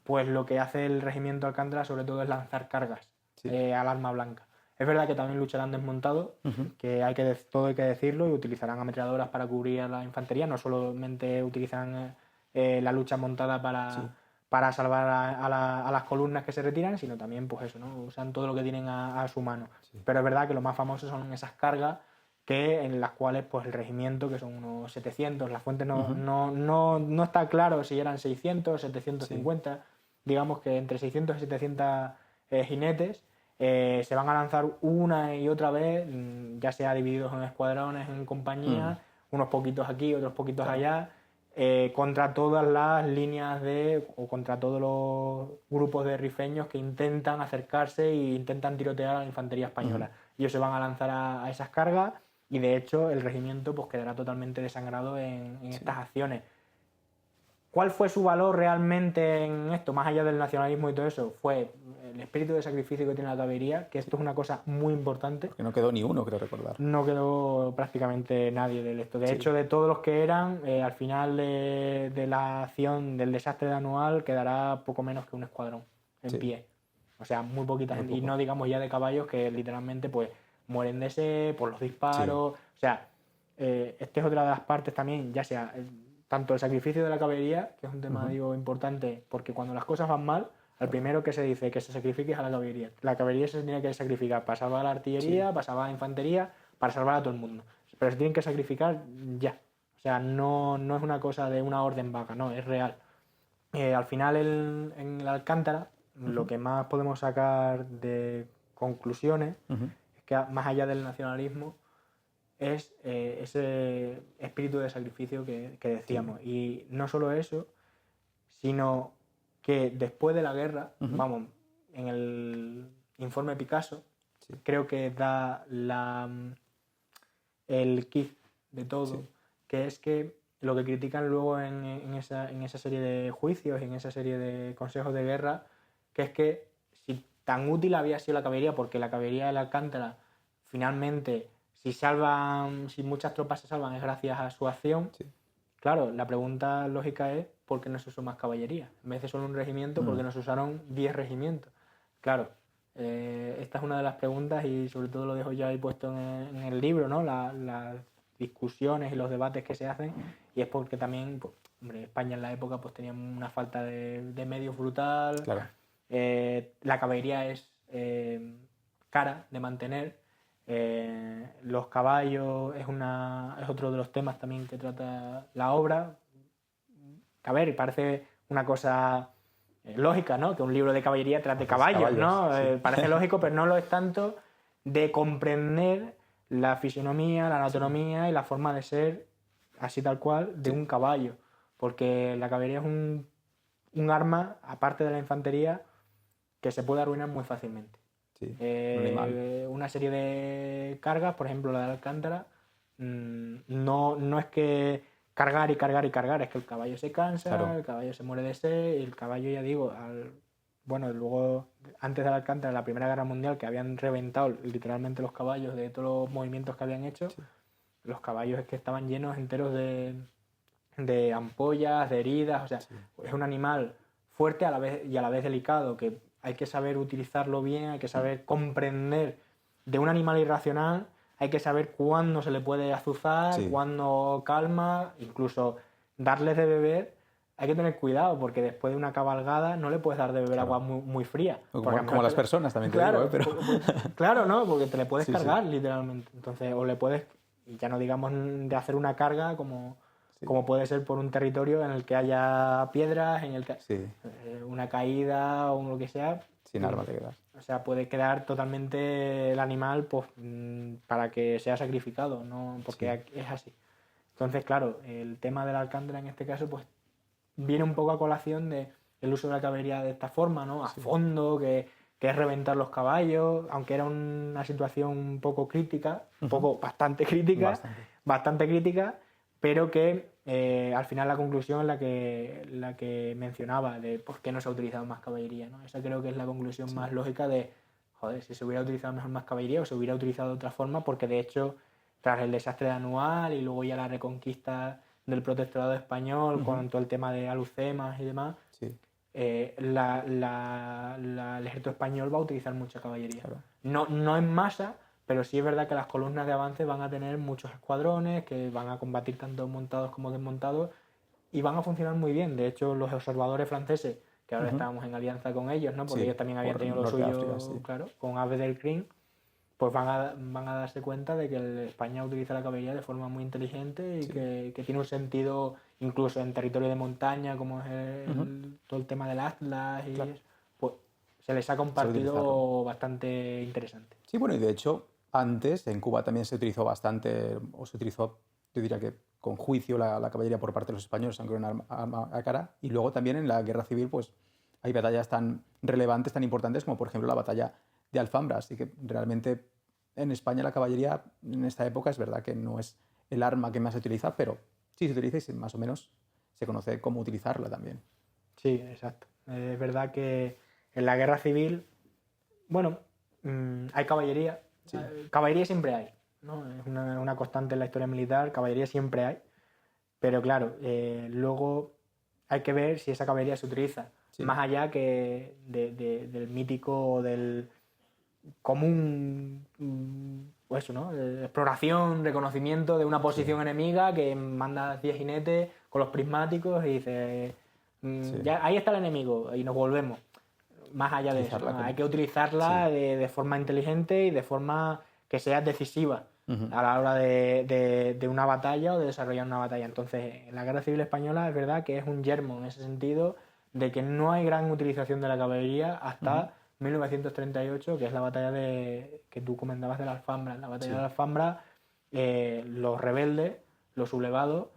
pues lo que hace el regimiento Alcántara sobre todo es lanzar cargas al arma blanca. Es verdad que también lucharán desmontados, que todo hay que decirlo, y utilizarán ametralladoras para cubrir a la infantería, no solamente utilizan la lucha montada para salvar a las columnas que se retiran, sino también pues eso, ¿no? Usan todo lo que tienen a su mano. Pero es verdad que lo más famoso son esas cargas en las cuales pues el regimiento, que son unos 700, la fuente no está claro si eran 600, 750, digamos que entre 600 y 700 jinetes se van a lanzar una y otra vez, ya sea divididos en escuadrones, en compañías, unos poquitos aquí, otros poquitos allá, contra todas las líneas o contra todos los grupos de rifeños que intentan acercarse e intentan tirotear a la infantería española. Ellos se van a lanzar a esas cargas y de hecho el regimiento pues quedará totalmente desangrado en estas acciones. ¿Cuál fue su valor realmente en esto, más allá del nacionalismo y todo eso? Fue el espíritu de sacrificio que tiene la caballería, que esto es una cosa muy importante. Porque no quedó ni uno, creo recordar. No quedó prácticamente nadie de esto. De hecho, de todos los que eran, al final de la acción del desastre anual quedará poco menos que un escuadrón en pie. O sea, muy poquita gente. Y no digamos ya de caballos que literalmente pues mueren de sed, por los disparos. O sea, esta es otra de las partes también, ya sea tanto el sacrificio de la caballería, que es un tema, digo, importante, porque cuando las cosas van mal, al primero que se dice que se sacrifique es a la caballería. La caballería se tiene que sacrificar para salvar a la artillería, para salvar a la infantería, para salvar a todo el mundo. Pero se tienen que sacrificar ya. O sea, no es una cosa de una orden vaga, no, es real. Al final, en la Alcántara, lo que más podemos sacar de conclusiones es que más allá del nacionalismo es ese espíritu de sacrificio que decíamos. Y no solo eso, sino que después de la guerra, vamos, en el informe Picasso, creo que da el kit de todo, que es que lo que critican luego en esa serie de juicios, en esa serie de consejos de guerra, que es que si tan útil había sido la caballería, porque la caballería del Alcántara, finalmente, si muchas tropas se salvan es gracias a su acción. Sí. Claro, la pregunta lógica es ¿por qué no se usó más caballería? En vez de solo un regimiento, ¿por qué no se usaron 10 regimientos? Claro, esta es una de las preguntas y sobre todo lo dejo ya ahí puesto en el libro, ¿no? Las discusiones y los debates que se hacen, y es porque también, pues, hombre, España en la época pues tenía una falta de medios brutal. Claro. La caballería es cara de mantener. Los caballos es otro de los temas también que trata la obra. A ver, parece una cosa lógica, ¿no? Que un libro de caballería trate caballos, ¿no? Sí. Parece lógico, pero no lo es tanto de comprender la fisonomía, la anatomía y la forma de ser, así tal cual, de un caballo. Porque la caballería es un arma, aparte de la infantería, que se puede arruinar muy fácilmente. Sí, una serie de cargas, por ejemplo la de Alcántara, no es que cargar y cargar y cargar, es que el caballo se cansa, claro. El caballo se muere de sed, y el caballo, ya digo, luego antes de Alcántara, en la Primera Guerra Mundial, que habían reventado literalmente los caballos de todos los movimientos que habían hecho, sí. Los caballos es que estaban llenos enteros de ampollas, de heridas, o sea, sí. Es un animal fuerte a la vez delicado, que hay que saber utilizarlo bien, hay que saber comprender de un animal irracional, hay que saber cuándo se le puede azuzar, sí. Cuándo calma, incluso darles de beber. Hay que tener cuidado porque después de una cabalgada no le puedes dar de beber agua muy, muy fría. Como las personas también, claro, te digo, pero... Claro, ¿no? Porque te le puedes sí, cargar literalmente. Entonces, o le puedes, ya no digamos de hacer una carga como puede ser por un territorio en el que haya piedras, en el que una caída o lo que sea. Sin arma te quedas. O sea, puede quedar totalmente el animal pues, para que sea sacrificado, ¿no? Porque es así. Entonces, claro, el tema del Alcántara en este caso pues viene un poco a colación del uso de la caballería de esta forma, ¿no? A fondo, que es reventar los caballos, aunque era una situación un poco crítica, bastante crítica, pero que al final la conclusión es la que mencionaba, de por qué no se ha utilizado más caballería, ¿no? Esa creo que es la conclusión más lógica de, joder, si se hubiera utilizado mejor más caballería o se hubiera utilizado de otra forma, porque de hecho, tras el desastre de Anual y luego ya la reconquista del protectorado español con todo el tema de Alucemas y demás, el ejército español va a utilizar mucha caballería. Claro. No en masa, pero sí es verdad que las columnas de avance van a tener muchos escuadrones que van a combatir tanto montados como desmontados y van a funcionar muy bien. De hecho, los observadores franceses, que ahora estábamos en alianza con ellos, ¿no? Porque ellos también habían tenido lo suyo, África, claro, con Aves del Crin, pues van a darse cuenta de que España utiliza la caballería de forma muy inteligente y que tiene un sentido incluso en territorio de montaña, como es todo el tema del Atlas, y pues se les saca un partido bastante interesante. Sí, bueno, y de hecho, antes en Cuba también se utilizó bastante, o se utilizó, yo diría que con juicio, la caballería por parte de los españoles, aunque era un arma a cara, y luego también en la Guerra Civil, pues hay batallas tan relevantes, tan importantes como por ejemplo la batalla de Alfambra, así que realmente en España la caballería en esta época es verdad que no es el arma que más se utiliza, pero sí se utiliza y más o menos se conoce cómo utilizarla también. Sí, exacto. Es verdad que en la Guerra Civil, bueno, hay caballería. Sí. Caballería siempre hay, ¿no? Es una constante en la historia militar, caballería siempre hay, pero claro, luego hay que ver si esa caballería se utiliza, más allá que del mítico o del común, pues eso, ¿no? Exploración, reconocimiento de una posición enemiga que manda 10 jinetes con los prismáticos y dice, ya, ahí está el enemigo y nos volvemos. Más allá de eso, ¿no? Hay que utilizarla de forma inteligente y de forma que sea decisiva a la hora de una batalla o de desarrollar una batalla. Entonces, en la Guerra Civil Española es verdad que es un yermo en ese sentido de que no hay gran utilización de la caballería hasta 1938, que es la batalla que tú comentabas de la Alfambra. En la batalla de la Alfambra, los rebeldes, los sublevados,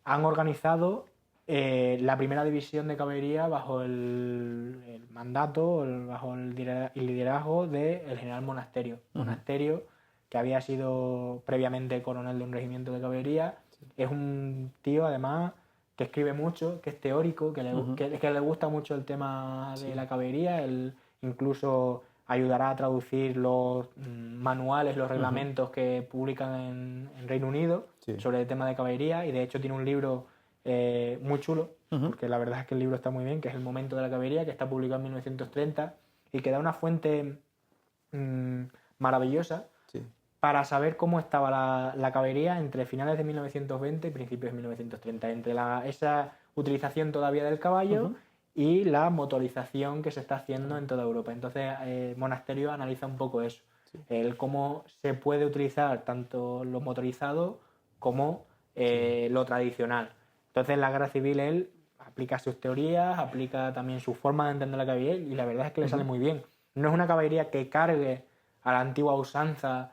han organizado la primera división de caballería bajo el mandato, bajo el liderazgo del general Monasterio. Monasterio, que había sido previamente coronel de un regimiento de caballería, es un tío además que escribe mucho, que es teórico, que le gusta mucho el tema de la caballería. Él incluso ayudará a traducir los manuales, los reglamentos que publican en Reino Unido sobre el tema de caballería, y de hecho tiene un libro muy chulo, porque la verdad es que el libro está muy bien, que es El momento de la caballería, que está publicado en 1930 y que da una fuente maravillosa para saber cómo estaba la caballería entre finales de 1920 y principios de 1930, entre esa utilización todavía del caballo y la motorización que se está haciendo en toda Europa. Entonces, Monasterio analiza un poco eso, el cómo se puede utilizar tanto lo motorizado como lo tradicional. Entonces, en la Guerra Civil él aplica sus teorías, aplica también su forma de entender la caballería, y la verdad es que le sale muy bien. No es una caballería que cargue a la antigua usanza.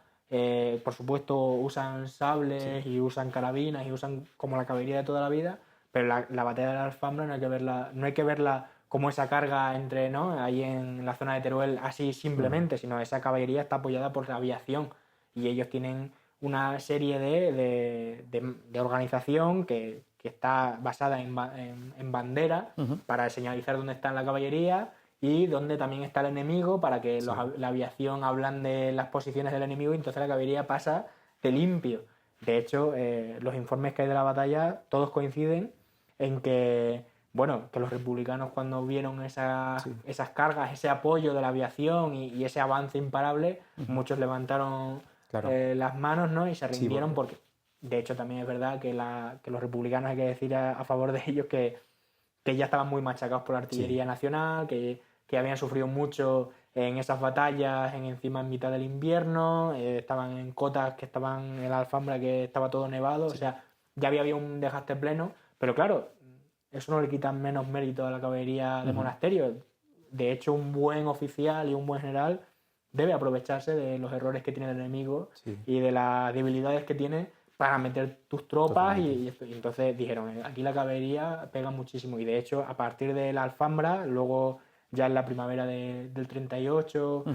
Por supuesto usan sables y usan carabinas y usan como la caballería de toda la vida, pero la batalla de la Alfambra no hay que verla como esa carga entre, ¿no?, ahí en la zona de Teruel así simplemente, sino esa caballería está apoyada por la aviación, y ellos tienen una serie de organización que está basada en bandera para señalizar dónde está la caballería y donde también está el enemigo, para que la aviación hablan de las posiciones del enemigo, y entonces la caballería pasa de limpio. De hecho, los informes que hay de la batalla todos coinciden en que, bueno, que los republicanos, cuando vieron esas cargas, ese apoyo de la aviación y ese avance imparable, muchos levantaron las manos, ¿no?, y se rindieron, porque de hecho también es verdad que los republicanos, hay que decir a favor de ellos, que ya estaban muy machacados por la artillería nacional, que habían sufrido mucho en esas batallas, encima en mitad del invierno, estaban en cotas que estaban en la Alfambra, que estaba todo nevado, o sea, ya había un desgaste pleno, pero claro, eso no le quita menos mérito a la caballería de Monasterio. De hecho, un buen oficial y un buen general debe aprovecharse de los errores que tiene el enemigo y de las debilidades que tiene para meter tus tropas, y entonces dijeron, aquí la caballería pega muchísimo, y de hecho a partir de la Alfambra, luego ya en la primavera del 38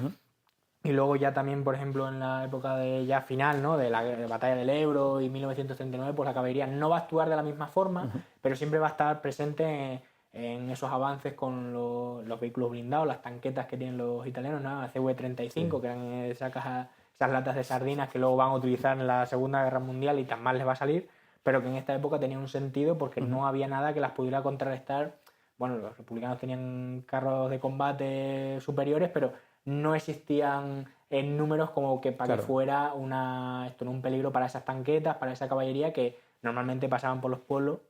y luego ya también, por ejemplo, en la época ya final, ¿no?, de la batalla del Ebro y 1939, pues la caballería no va a actuar de la misma forma, pero siempre va a estar presente en esos avances con los vehículos blindados, las tanquetas que tienen los italianos, ¿no?, la CV-35, que eran esas latas de sardinas que luego van a utilizar en la Segunda Guerra Mundial y tan mal les va a salir, pero que en esta época tenía un sentido porque no había nada que las pudiera contrarrestar. Bueno, los republicanos tenían carros de combate superiores, pero no existían en números como que para que fuera un peligro para esas tanquetas, para esa caballería que normalmente pasaban por los pueblos.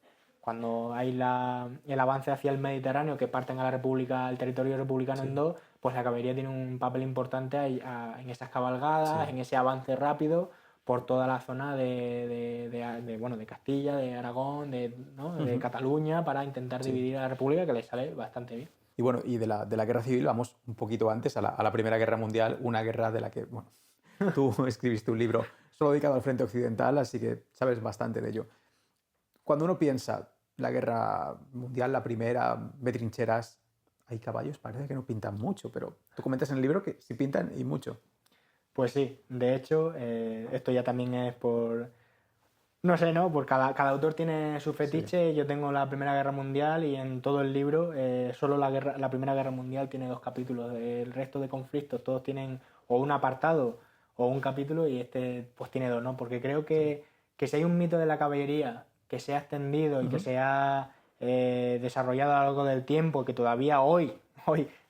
Cuando hay el avance hacia el Mediterráneo, que parten a la República, al territorio republicano en dos, pues la caballería tiene un papel importante en esas cabalgadas, en ese avance rápido por toda la zona de Castilla, de Aragón, de Cataluña, para intentar dividir a la República, que les sale bastante bien. Y bueno, y de la Guerra Civil vamos un poquito antes, a la Primera Guerra Mundial, una guerra de la que, bueno, tú escribiste un libro solo dedicado al frente occidental, así que sabes bastante de ello. Cuando uno piensa la Guerra Mundial, la primera, ve trincheras, hay caballos, parece que no pintan mucho, pero tú comentas en el libro que sí pintan y mucho. Pues sí, de hecho, esto ya también es por... No sé, ¿no? Porque cada autor tiene su fetiche. Yo tengo la Primera Guerra Mundial y en todo el libro solo la Primera Guerra Mundial tiene 2 capítulos. El resto de conflictos todos tienen o un apartado o un capítulo, y este pues tiene 2, ¿no? Porque creo que si hay un mito de la caballería que se ha extendido y que se ha desarrollado a lo largo del tiempo, que todavía hoy,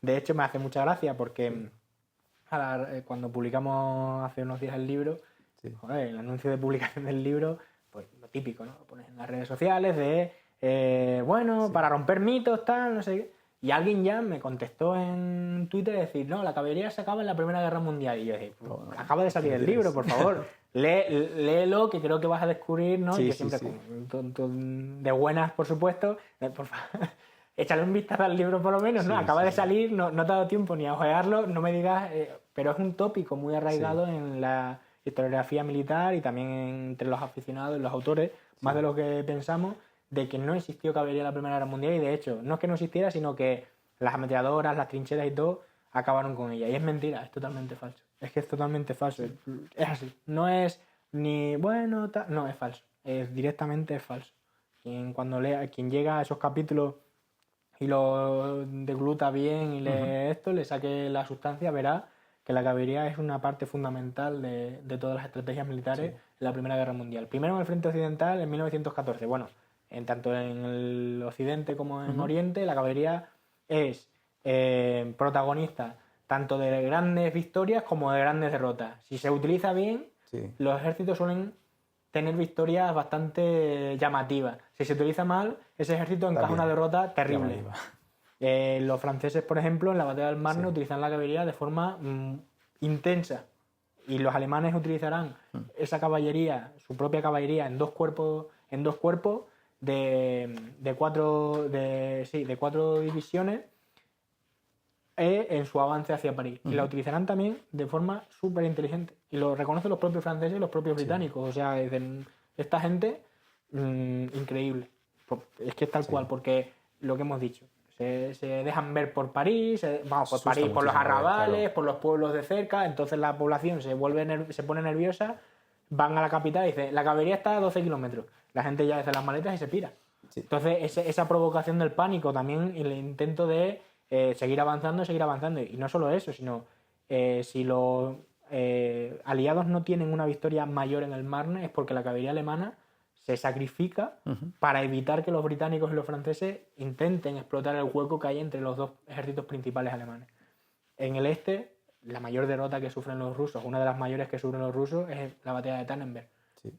de hecho me hace mucha gracia porque cuando publicamos hace unos días el libro, joder, el anuncio de publicación del libro, pues lo típico, ¿no? Lo pones en las redes sociales para romper mitos, tal, no sé qué. Y alguien ya me contestó en Twitter y decir, no, la caballería se acaba en la Primera Guerra Mundial. Y yo dije, acaba de salir el libro, por favor, léelo, que creo que vas a descubrir, ¿no? Y que siempre de buenas, por supuesto, por favor, échale un vistazo al libro por lo menos, ¿no? Acaba de salir, no te ha dado tiempo ni a ojearlo, no me digas, pero es un tópico muy arraigado en la historiografía militar y también entre los aficionados y los autores, más de lo que pensamos, de que no existió caballería en la Primera Guerra Mundial, y de hecho, no es que no existiera, sino que las ametralladoras, las trincheras y todo acabaron con ella. Y es mentira, es totalmente falso. Es que es totalmente falso. Es así. No es ni bueno, no, es falso. Directamente es falso. Quien llega a esos capítulos y lo degluta bien y le saque la sustancia, verá que la caballería es una parte fundamental de todas las estrategias militares en la Primera Guerra Mundial. Primero en el frente occidental en 1914. Bueno, tanto en el occidente como en Oriente, la caballería es protagonista tanto de grandes victorias como de grandes derrotas. Si se utiliza bien, los ejércitos suelen tener victorias bastante llamativas. Si se utiliza mal, ese ejército encaja una derrota terrible. Los franceses, por ejemplo, en la batalla del Marne utilizan la caballería de forma intensa, y los alemanes utilizarán esa caballería, su propia caballería, en dos cuerpos de cuatro divisiones en su avance hacia París. Y la utilizarán también de forma súper inteligente. Y lo reconocen los propios franceses y los propios británicos. O sea, esta gente, increíble. Es que es tal cual, porque lo que hemos dicho, se dejan ver por París, por París, por los arrabales, por los pueblos de cerca. Entonces la población se pone nerviosa, van a la capital y dicen, la caballería está a 12 kilómetros. La gente ya hace las maletas y se pira. Entonces esa provocación del pánico, también el intento de seguir avanzando. Y no solo eso, sino si los aliados no tienen una victoria mayor en el Marne, es porque la caballería alemana se sacrifica para evitar que los británicos y los franceses intenten explotar el hueco que hay entre los dos ejércitos principales alemanes. En el este, la mayor derrota que sufren los rusos, una de las mayores que sufren los rusos, es la batalla de Tannenberg.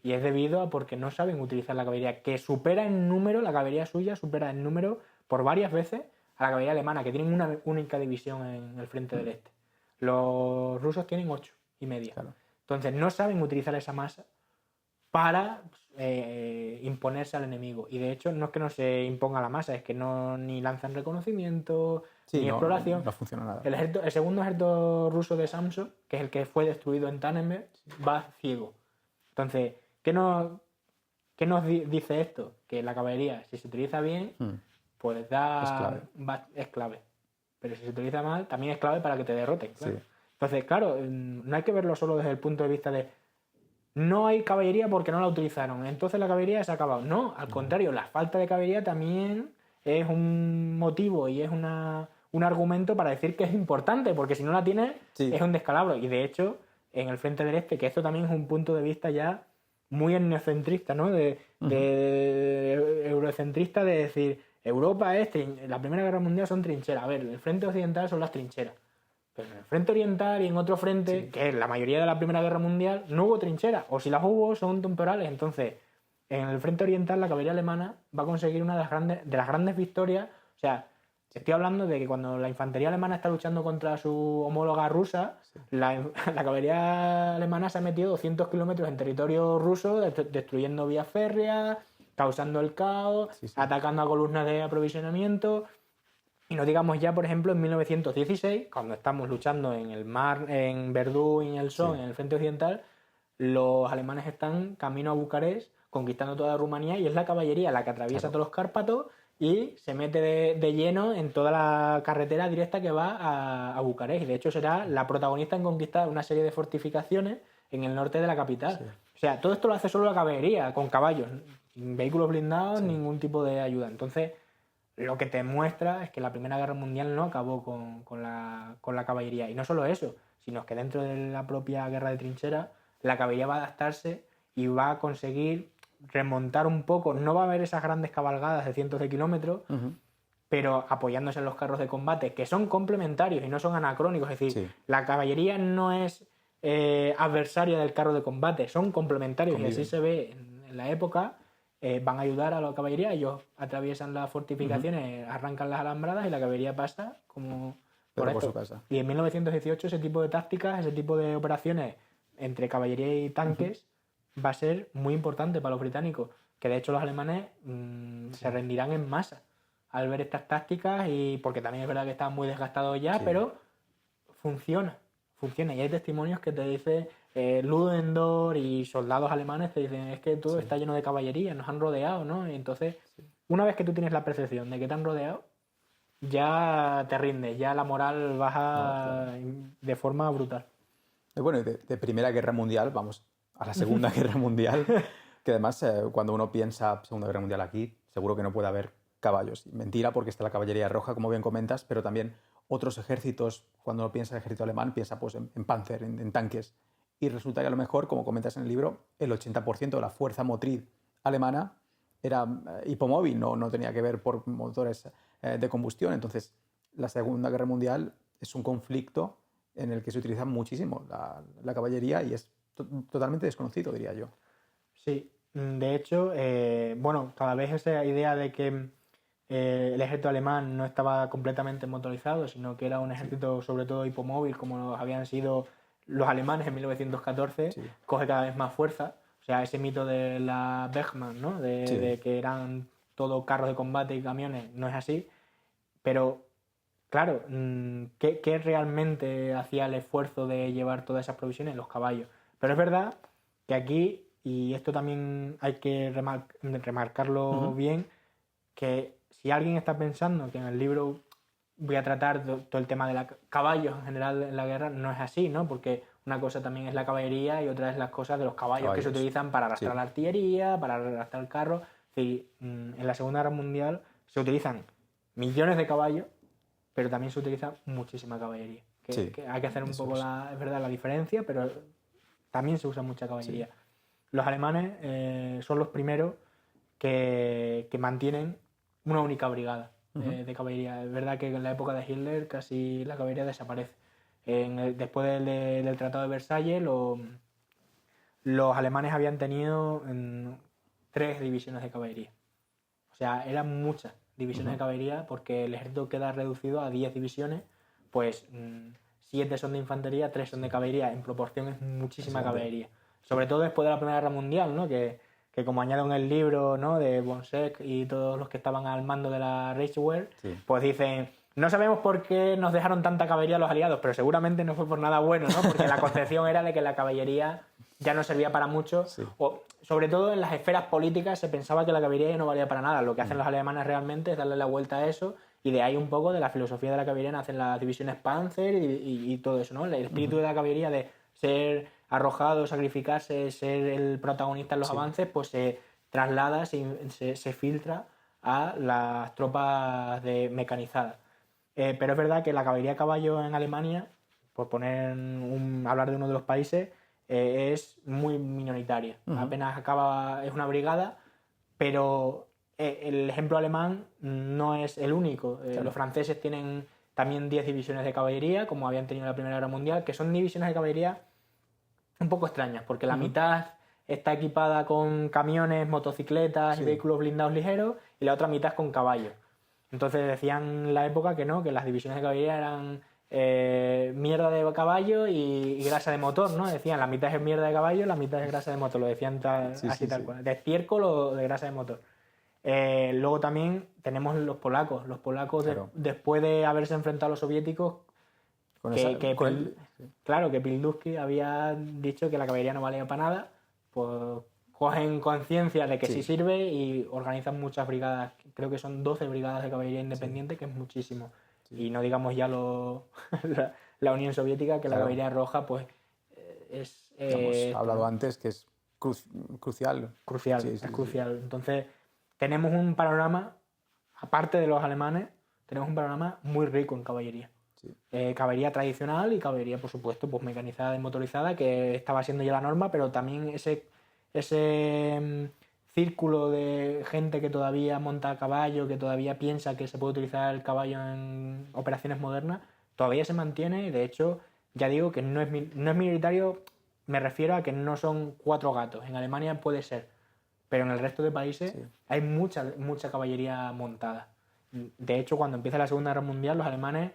Y es debido a porque no saben utilizar la caballería, que supera en número, la caballería suya supera en número por varias veces a la caballería alemana, que tienen una única división en el frente del este. Los rusos tienen 8,5. Claro. Entonces no saben utilizar esa masa para imponerse al enemigo. Y de hecho no es que no se imponga la masa, es que ni lanzan reconocimiento, ni exploración. No funciona nada. El segundo ejército ruso de Samson, que es el que fue destruido en Tannenberg, va ciego. Entonces, ¿qué nos dice esto? Que la caballería, si se utiliza bien, pues es clave. Pero si se utiliza mal, también es clave para que te derroten. Claro. Entonces, claro, no hay que verlo solo desde el punto de vista de no hay caballería porque no la utilizaron, entonces la caballería se ha acabado. No, al contrario, la falta de caballería también es un motivo y es un argumento para decir que es importante, porque si no la tienes es un descalabro. Y de hecho, en el frente del este, que esto también es un punto de vista ya muy etnocentrista, ¿no? De eurocentrista, de decir, Europa la Primera Guerra Mundial son trincheras. A ver, el frente occidental son las trincheras. Pero en el frente oriental y en otro frente, que es la mayoría de la Primera Guerra Mundial, no hubo trincheras. O si las hubo, son temporales. Entonces, en el frente oriental, la caballería alemana va a conseguir una de las grandes victorias. O sea, estoy hablando de que cuando la infantería alemana está luchando contra su homóloga rusa, la caballería alemana se ha metido 200 kilómetros en territorio ruso, destruyendo vías férreas, causando el caos, atacando a columnas de aprovisionamiento. Y no digamos ya, por ejemplo, en 1916, cuando estamos luchando en el mar, en Verdún y en el Somme, en el frente occidental, los alemanes están camino a Bucarest, conquistando toda Rumanía, y es la caballería la que atraviesa todos los Cárpatos y se mete de lleno en toda la carretera directa que va a Bucarest. Y de hecho será la protagonista en conquistar una serie de fortificaciones en el norte de la capital. O sea, todo esto lo hace solo la caballería, con caballos, sin vehículos blindados, ningún tipo de ayuda. Entonces, lo que te muestra es que la Primera Guerra Mundial no acabó con la caballería. Y no solo eso, sino que dentro de la propia guerra de trinchera, la caballería va a adaptarse y va a conseguir remontar un poco. No va a haber esas grandes cabalgadas de cientos de kilómetros, pero apoyándose en los carros de combate, que son complementarios y no son anacrónicos. Es decir, la caballería no es adversaria del carro de combate, son complementarios. Y así se ve en la época. Van a ayudar a la caballería, ellos atraviesan las fortificaciones, arrancan las alambradas y la caballería pasa como por su casa. Y en 1918 ese tipo de tácticas, ese tipo de operaciones entre caballería y tanques va a ser muy importante para los británicos, que de hecho los alemanes se rendirán en masa al ver estas tácticas, y porque también es verdad que están muy desgastados ya, pero funciona. Y hay testimonios que te dicen Ludendorff y soldados alemanes te dicen, es que todo está lleno de caballería, nos han rodeado, ¿no? Y entonces, una vez que tú tienes la percepción de que te han rodeado, ya te rindes, ya la moral baja de forma brutal. Bueno, y de Primera Guerra Mundial vamos a la Segunda Guerra Mundial, que además cuando uno piensa Segunda Guerra Mundial aquí, seguro que no puede haber caballos. Mentira, porque está la caballería roja, como bien comentas, pero también otros ejércitos, cuando uno piensa en el ejército alemán, piensa pues, en Panzer, en tanques. Y resulta que a lo mejor, como comentas en el libro, el 80% de la fuerza motriz alemana era hipomóvil, no tenía que ver por motores de combustión. Entonces, la Segunda Guerra Mundial es un conflicto en el que se utiliza muchísimo la caballería y es totalmente desconocido, diría yo. Sí, de hecho, bueno, cada vez esa idea de que el ejército alemán no estaba completamente motorizado, sino que era un ejército sobre todo hipomóvil, como habían sido los alemanes en 1914, Sí. coge cada vez más fuerza. O sea, ese mito de la Wehrmacht, ¿no? Sí. De que eran todo carros de combate y camiones, no es así. Pero, claro, ¿qué realmente hacía el esfuerzo de llevar todas esas provisiones? Los caballos. Pero es verdad que aquí, y esto también hay que remarcarlo bien, que si alguien está pensando que en el libro voy a tratar todo el tema de los caballos en general en la guerra, no es así, ¿no? Porque una cosa también es la caballería y otra es las cosas de los caballos que se utilizan para arrastrar la artillería, para arrastrar el carro. Es decir, en la Segunda Guerra Mundial se utilizan millones de caballos, pero también se utiliza muchísima caballería. Que hay que hacer un poco, es verdad, la diferencia, pero también se usa mucha caballería. Sí. Los alemanes son los primeros que mantienen una única brigada de caballería. Es verdad que en la época de Hitler casi la caballería desaparece. Después del Tratado de Versalles, los alemanes habían tenido 3 divisiones de caballería. O sea, eran muchas divisiones de caballería porque el ejército queda reducido a 10 divisiones, pues 7 son de infantería, 3 son de caballería. En proporción es muchísima caballería. Sobre todo después de la Primera Guerra Mundial, ¿no? Que como añado en el libro, ¿no? De Bonseck y todos los que estaban al mando de la Reichswehr, pues dicen, no sabemos por qué nos dejaron tanta caballería los aliados, pero seguramente no fue por nada bueno, ¿no? Porque la concepción era de que la caballería ya no servía para mucho, o sobre todo en las esferas políticas se pensaba que la caballería ya no valía para nada. Lo que hacen los alemanes realmente es darle la vuelta a eso, y de ahí un poco de la filosofía de la caballería nacen las divisiones Panzer y todo eso, ¿no? El espíritu de la caballería de ser arrojado, sacrificarse, ser el protagonista en los avances, pues se traslada, se filtra a las tropas mecanizadas. Pero es verdad que la caballería a caballo en Alemania, por hablar de uno de los países, es muy minoritaria. Apenas es una brigada, pero el ejemplo alemán no es el único. Los franceses tienen también 10 divisiones de caballería, como habían tenido en la Primera Guerra Mundial, que son divisiones de caballería un poco extrañas, porque la mitad está equipada con camiones, motocicletas y vehículos blindados ligeros, y la otra mitad con caballos. Entonces decían en la época que no, que las divisiones de caballería eran mierda de caballo y grasa de motor, ¿no? Decían, la mitad es mierda de caballo, la mitad es grasa de motor, lo decían así tal cual, de estiércol o de grasa de motor. Luego también tenemos los polacos. Los polacos, después de haberse enfrentado a los soviéticos, claro, que Pilsudski había dicho que la caballería no valía para nada, pues cogen conciencia de que sí sirve y organizan muchas brigadas. Creo que son 12 brigadas de caballería independiente, que es muchísimo. Y no digamos ya la Unión Soviética, que la caballería roja pues es... hemos hablado antes que es crucial. Es crucial. Entonces tenemos un panorama, aparte de los alemanes, tenemos un panorama muy rico en caballería. Caballería tradicional y caballería, por supuesto, pues mecanizada y motorizada, que estaba siendo ya la norma, pero también ese círculo de gente que todavía monta a caballo, que todavía piensa que se puede utilizar el caballo en operaciones modernas, todavía se mantiene. Y de hecho, ya digo que no es minoritario, me refiero a que no son 4 gatos. En Alemania puede ser, pero en el resto de países hay mucha caballería montada. De hecho, cuando empieza la Segunda Guerra Mundial, los alemanes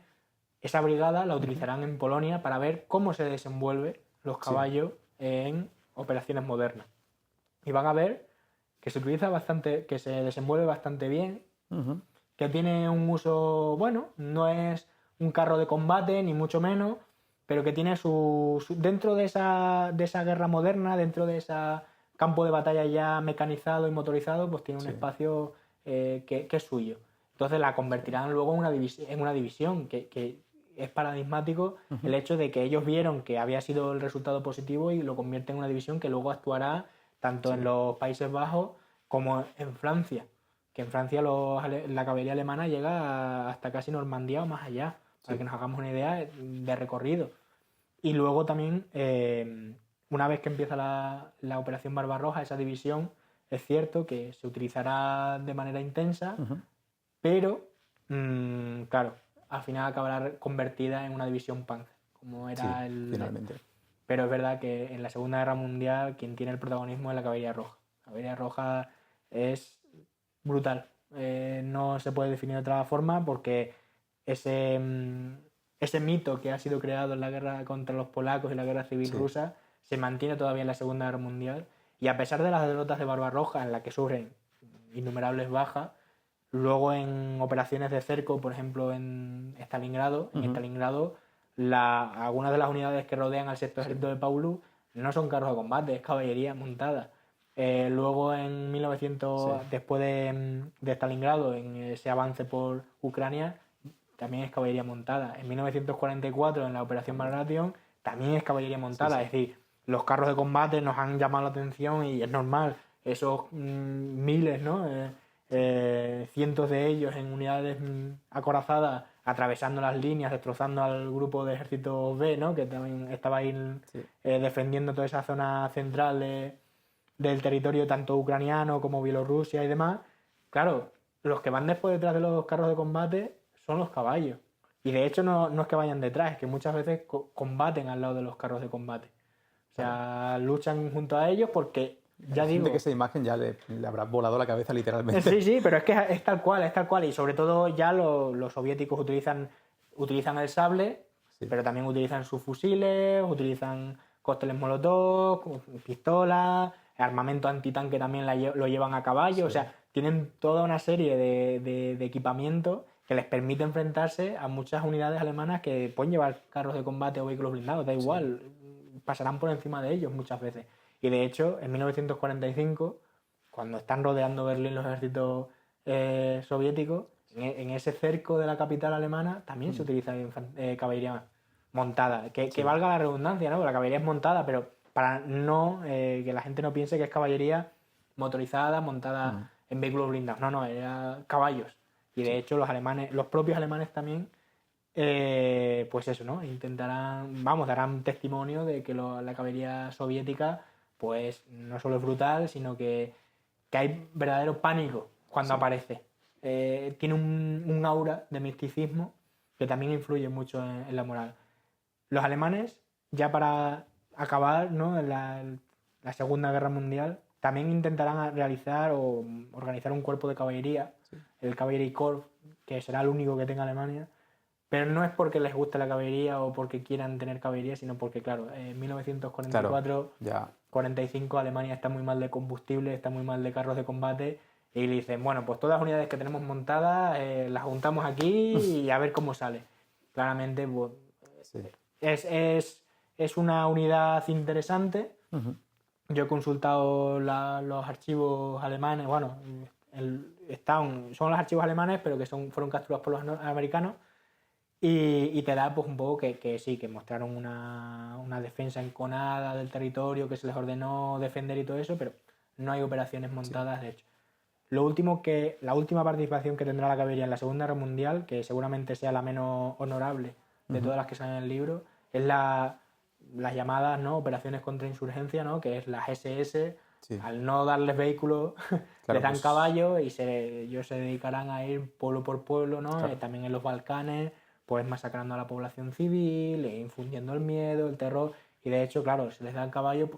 esa brigada la utilizarán en Polonia para ver cómo se desenvuelven los caballos en operaciones modernas. Y van a ver que se utiliza bastante, que se desenvuelve bastante bien, que tiene un uso, bueno, no es un carro de combate, ni mucho menos, pero que tiene dentro de esa guerra moderna, dentro de ese campo de batalla ya mecanizado y motorizado, pues tiene un espacio que es suyo. Entonces la convertirán luego en una división que es paradigmático el hecho de que ellos vieron que había sido el resultado positivo y lo convierten en una división que luego actuará tanto en los Países Bajos como en Francia, que en Francia la caballería alemana llega hasta casi Normandía o más allá, para que nos hagamos una idea de recorrido. Y luego también, una vez que empieza la Operación Barbarroja, esa división, es cierto que se utilizará de manera intensa, pero, claro, al final acabará convertida en una división Panzer, como era finalmente. Pero es verdad que en la Segunda Guerra Mundial quien tiene el protagonismo es la Caballería Roja. La Caballería Roja es brutal. No se puede definir de otra forma porque ese mito que ha sido creado en la guerra contra los polacos y la guerra civil rusa se mantiene todavía en la Segunda Guerra Mundial, y a pesar de las derrotas de Barbarroja en las que sufren innumerables bajas, luego en operaciones de cerco, por ejemplo en Stalingrado, algunas de las unidades que rodean al sexto ejército de Paulus no son carros de combate, es caballería montada. Luego en 1900, después de Stalingrado, en ese avance por Ucrania, también es caballería montada. En 1944, en la Operación Bagration, también es caballería montada. Es decir, los carros de combate nos han llamado la atención y es normal. Esos miles, ¿no? Cientos de ellos en unidades acorazadas, atravesando las líneas, destrozando al grupo de ejército B, ¿no? Que también estaba ahí defendiendo toda esa zona central del territorio tanto ucraniano como Bielorrusia y demás. Claro, los que van después detrás de los carros de combate son los caballos. Y de hecho no es que vayan detrás, es que muchas veces combaten al lado de los carros de combate. O sea, luchan junto a ellos porque, ya digo... que esa imagen ya le habrá volado la cabeza literalmente. Sí, pero es que es tal cual. Y sobre todo ya los soviéticos utilizan el sable, pero también utilizan sus fusiles, utilizan cócteles molotov, pistolas, armamento antitanque también lo llevan a caballo. O sea, tienen toda una serie de equipamiento que les permite enfrentarse a muchas unidades alemanas que pueden llevar carros de combate o vehículos blindados, da igual, pasarán por encima de ellos muchas veces. Y de hecho, en 1945, cuando están rodeando Berlín los ejércitos soviéticos, en ese cerco de la capital alemana también se utiliza caballería montada. Que valga la redundancia, ¿no? La caballería es montada, pero para que la gente no piense que es caballería motorizada, montada en vehículos blindados. No, era caballos. Y de hecho los propios alemanes también, pues eso, ¿no? darán testimonio de que la caballería soviética, pues no solo es brutal, sino que hay verdadero pánico cuando aparece. Tiene un aura de misticismo que también influye mucho en la moral. Los alemanes, ya para acabar, ¿no? en la Segunda Guerra Mundial, también intentarán realizar o organizar un cuerpo de caballería, el Cavalry Corps, que será el único que tenga Alemania, pero no es porque les guste la caballería o porque quieran tener caballería, sino porque, claro, en 1944-45 Alemania está muy mal de combustible, está muy mal de carros de combate, y le dicen, bueno, pues todas las unidades que tenemos montadas las juntamos aquí y a ver cómo sale. Claramente, pues, es una unidad interesante. Yo he consultado los archivos alemanes, bueno, son los archivos alemanes, pero que fueron capturados por los americanos, y te da pues un poco que sí, que mostraron una defensa enconada del territorio, que se les ordenó defender y todo eso, pero no hay operaciones montadas, de hecho. La última participación que tendrá la caballería en la Segunda Guerra Mundial, que seguramente sea la menos honorable de todas las que salen en el libro, es las llamadas, ¿no? operaciones contra insurgencia, ¿no? que es las SS. Al no darles vehículos, les dan caballos y ellos se dedicarán a ir pueblo por pueblo, ¿no? También en los Balcanes, pues masacrando a la población civil, infundiendo el miedo, el terror. Y de hecho, claro, se les da el caballo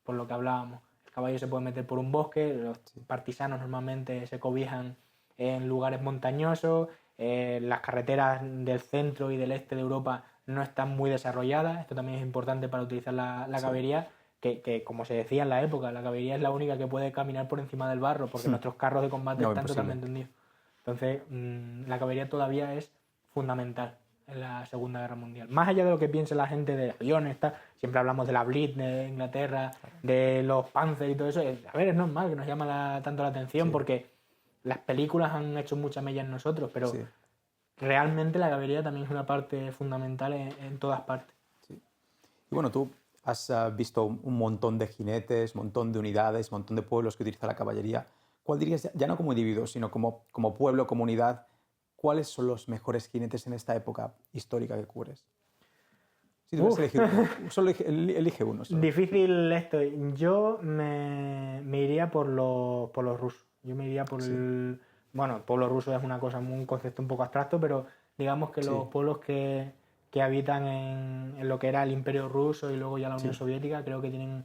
por lo que hablábamos. El caballo se puede meter por un bosque, los partisanos normalmente se cobijan en lugares montañosos, las carreteras del centro y del este de Europa no están muy desarrolladas. Esto también es importante para utilizar la caballería, que como se decía en la época, la caballería es la única que puede caminar por encima del barro, porque nuestros carros de combate están totalmente hundidos. Entonces, la caballería todavía es fundamental en la Segunda Guerra Mundial. Más allá de lo que piense la gente de aviones, siempre hablamos de la Blitz de Inglaterra, de los Panzer y todo eso. A ver, es normal que nos llama tanto la atención, porque las películas han hecho mucha mella en nosotros, pero realmente la caballería también es una parte fundamental en todas partes. Y bueno, tú has visto un montón de jinetes, un montón de unidades, un montón de pueblos que utiliza la caballería. ¿cuál dirías, ya no como individuo, sino como pueblo, comunidad, cuáles son los mejores jinetes en esta época histórica que cubres? Si tuvieras que elegir uno, solo elige uno. Solo. Difícil esto. Yo me iría por los rusos. Yo me iría por el... Bueno, el pueblo ruso es un concepto un poco abstracto, pero digamos que los pueblos que habitan en lo que era el Imperio Ruso y luego ya la Unión Soviética, creo que tienen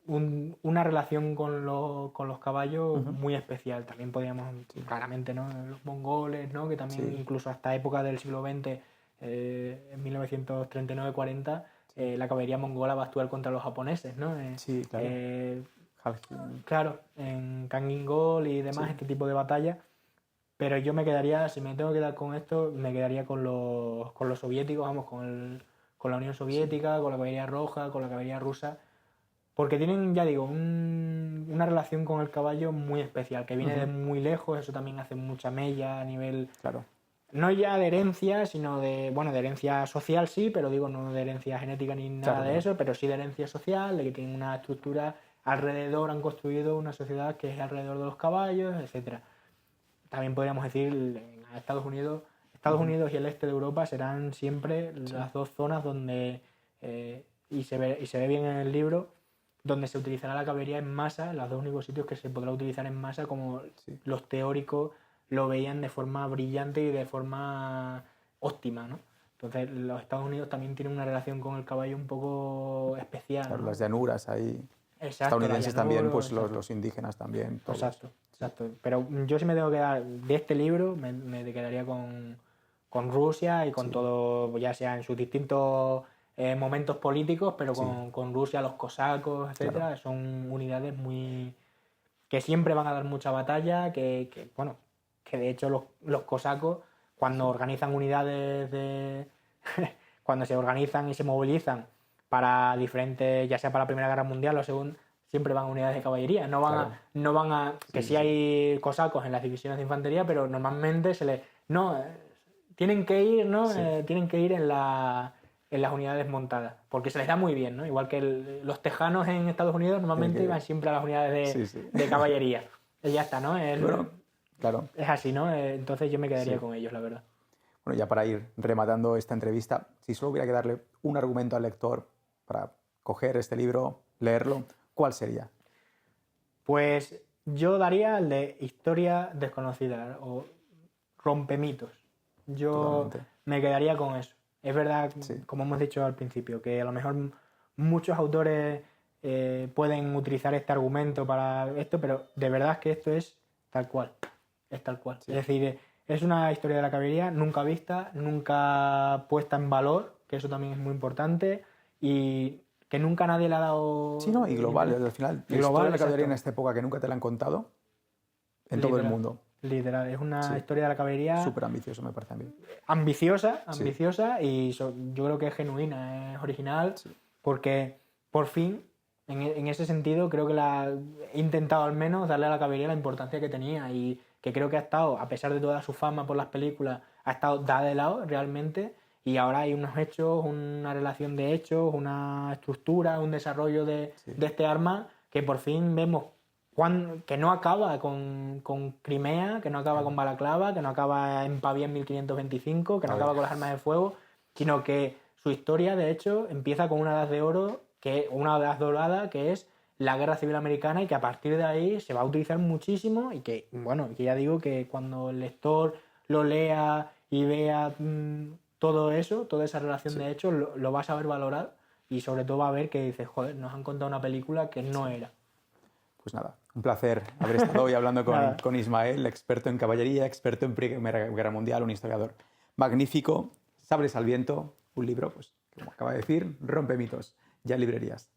una relación con los caballos muy especial. También podríamos, claramente, ¿no? Los mongoles, ¿no? Que también incluso hasta época del siglo XX, en 1939-40, la caballería mongola va a actuar contra los japoneses, ¿no? Sí, claro. Claro, en Kangin-gol y demás, este tipo de batallas. Pero yo me quedaría, si me tengo que quedar con esto, me quedaría con los soviéticos, vamos, con la Unión Soviética, con la caballería roja, con la caballería rusa, porque tienen, ya digo, una relación con el caballo muy especial, que viene de muy lejos. Eso también hace mucha mella a nivel... Claro. No ya de herencia, sino de herencia social sí, pero digo, no de herencia genética ni nada de eso, pero sí de herencia social, de que tienen una estructura alrededor, han construido una sociedad que es alrededor de los caballos, etcétera. También podríamos decir, en Estados Unidos y el este de Europa serán siempre las dos zonas donde, y se ve bien en el libro, donde se utilizará la caballería en masa, los dos únicos sitios que se podrá utilizar en masa, como los teóricos lo veían de forma brillante y de forma óptima, ¿no? Entonces, los Estados Unidos también tienen una relación con el caballo un poco especial. Claro, ¿no? Las llanuras ahí. Exacto, estadounidenses también, pues los indígenas también. Todos. Exacto. Pero yo sí me tengo que dar de este libro, me quedaría con Rusia y con todo, ya sea en sus distintos momentos políticos, pero con Rusia, los cosacos, etcétera. Claro. Son unidades que siempre van a dar mucha batalla, que de hecho los cosacos, cuando organizan unidades cuando se organizan y se movilizan para diferentes, ya sea para la Primera Guerra Mundial o según, siempre van a unidades de caballería. No van a que sí hay cosacos en las divisiones de infantería, pero normalmente tienen que ir, ¿no? Tienen que ir en las unidades montadas, porque se les da muy bien, ¿no? Igual que los tejanos en Estados Unidos normalmente van siempre a las unidades de caballería. Y ya está, ¿no? Claro. Es así, ¿no? Entonces yo me quedaría con ellos, la verdad. Bueno, ya para ir rematando esta entrevista, si solo hubiera que darle un argumento al lector para coger este libro, leerlo, ¿cuál sería? Pues yo daría el de Historia Desconocida o Rompemitos. Yo me quedaría con eso. Es verdad, como hemos dicho al principio, que a lo mejor muchos autores pueden utilizar este argumento para esto, pero de verdad es que esto es tal cual. Es tal cual. Es decir, es una historia de la caballería nunca vista, nunca puesta en valor, que eso también es muy importante, y que nunca nadie le ha dado... Sí, no, y global, al final. La historia de la caballería en esta época que nunca te la han contado en todo el mundo. Literal, es una historia de la caballería... Súper ambicioso, me parece a mí. Ambiciosa, y yo creo que es genuina, es original, porque por fin, en ese sentido, creo que he intentado al menos darle a la caballería la importancia que tenía y que creo que ha estado, a pesar de toda su fama por las películas, ha estado dada de lado realmente, y ahora hay unos hechos, una relación de hechos, una estructura, un desarrollo de este arma que por fin vemos que no acaba con Crimea, que no acaba con Balaclava, que no acaba en Pavía en 1525, que no acaba con las armas de fuego, sino que su historia, de hecho, empieza con una edad de oro, una edad dorada, que es la Guerra Civil Americana, y que a partir de ahí se va a utilizar muchísimo, y que ya digo que cuando el lector lo lea y vea todo eso, toda esa relación de hechos, lo va a saber valorar, y sobre todo va a ver que dices, joder, nos han contado una película que no era. Pues nada, un placer haber estado hoy hablando con Ismael, experto en caballería, experto en Primera Guerra Mundial, un historiador magnífico. Sables al viento, un libro, pues como acaba de decir, rompe mitos, ya en librerías.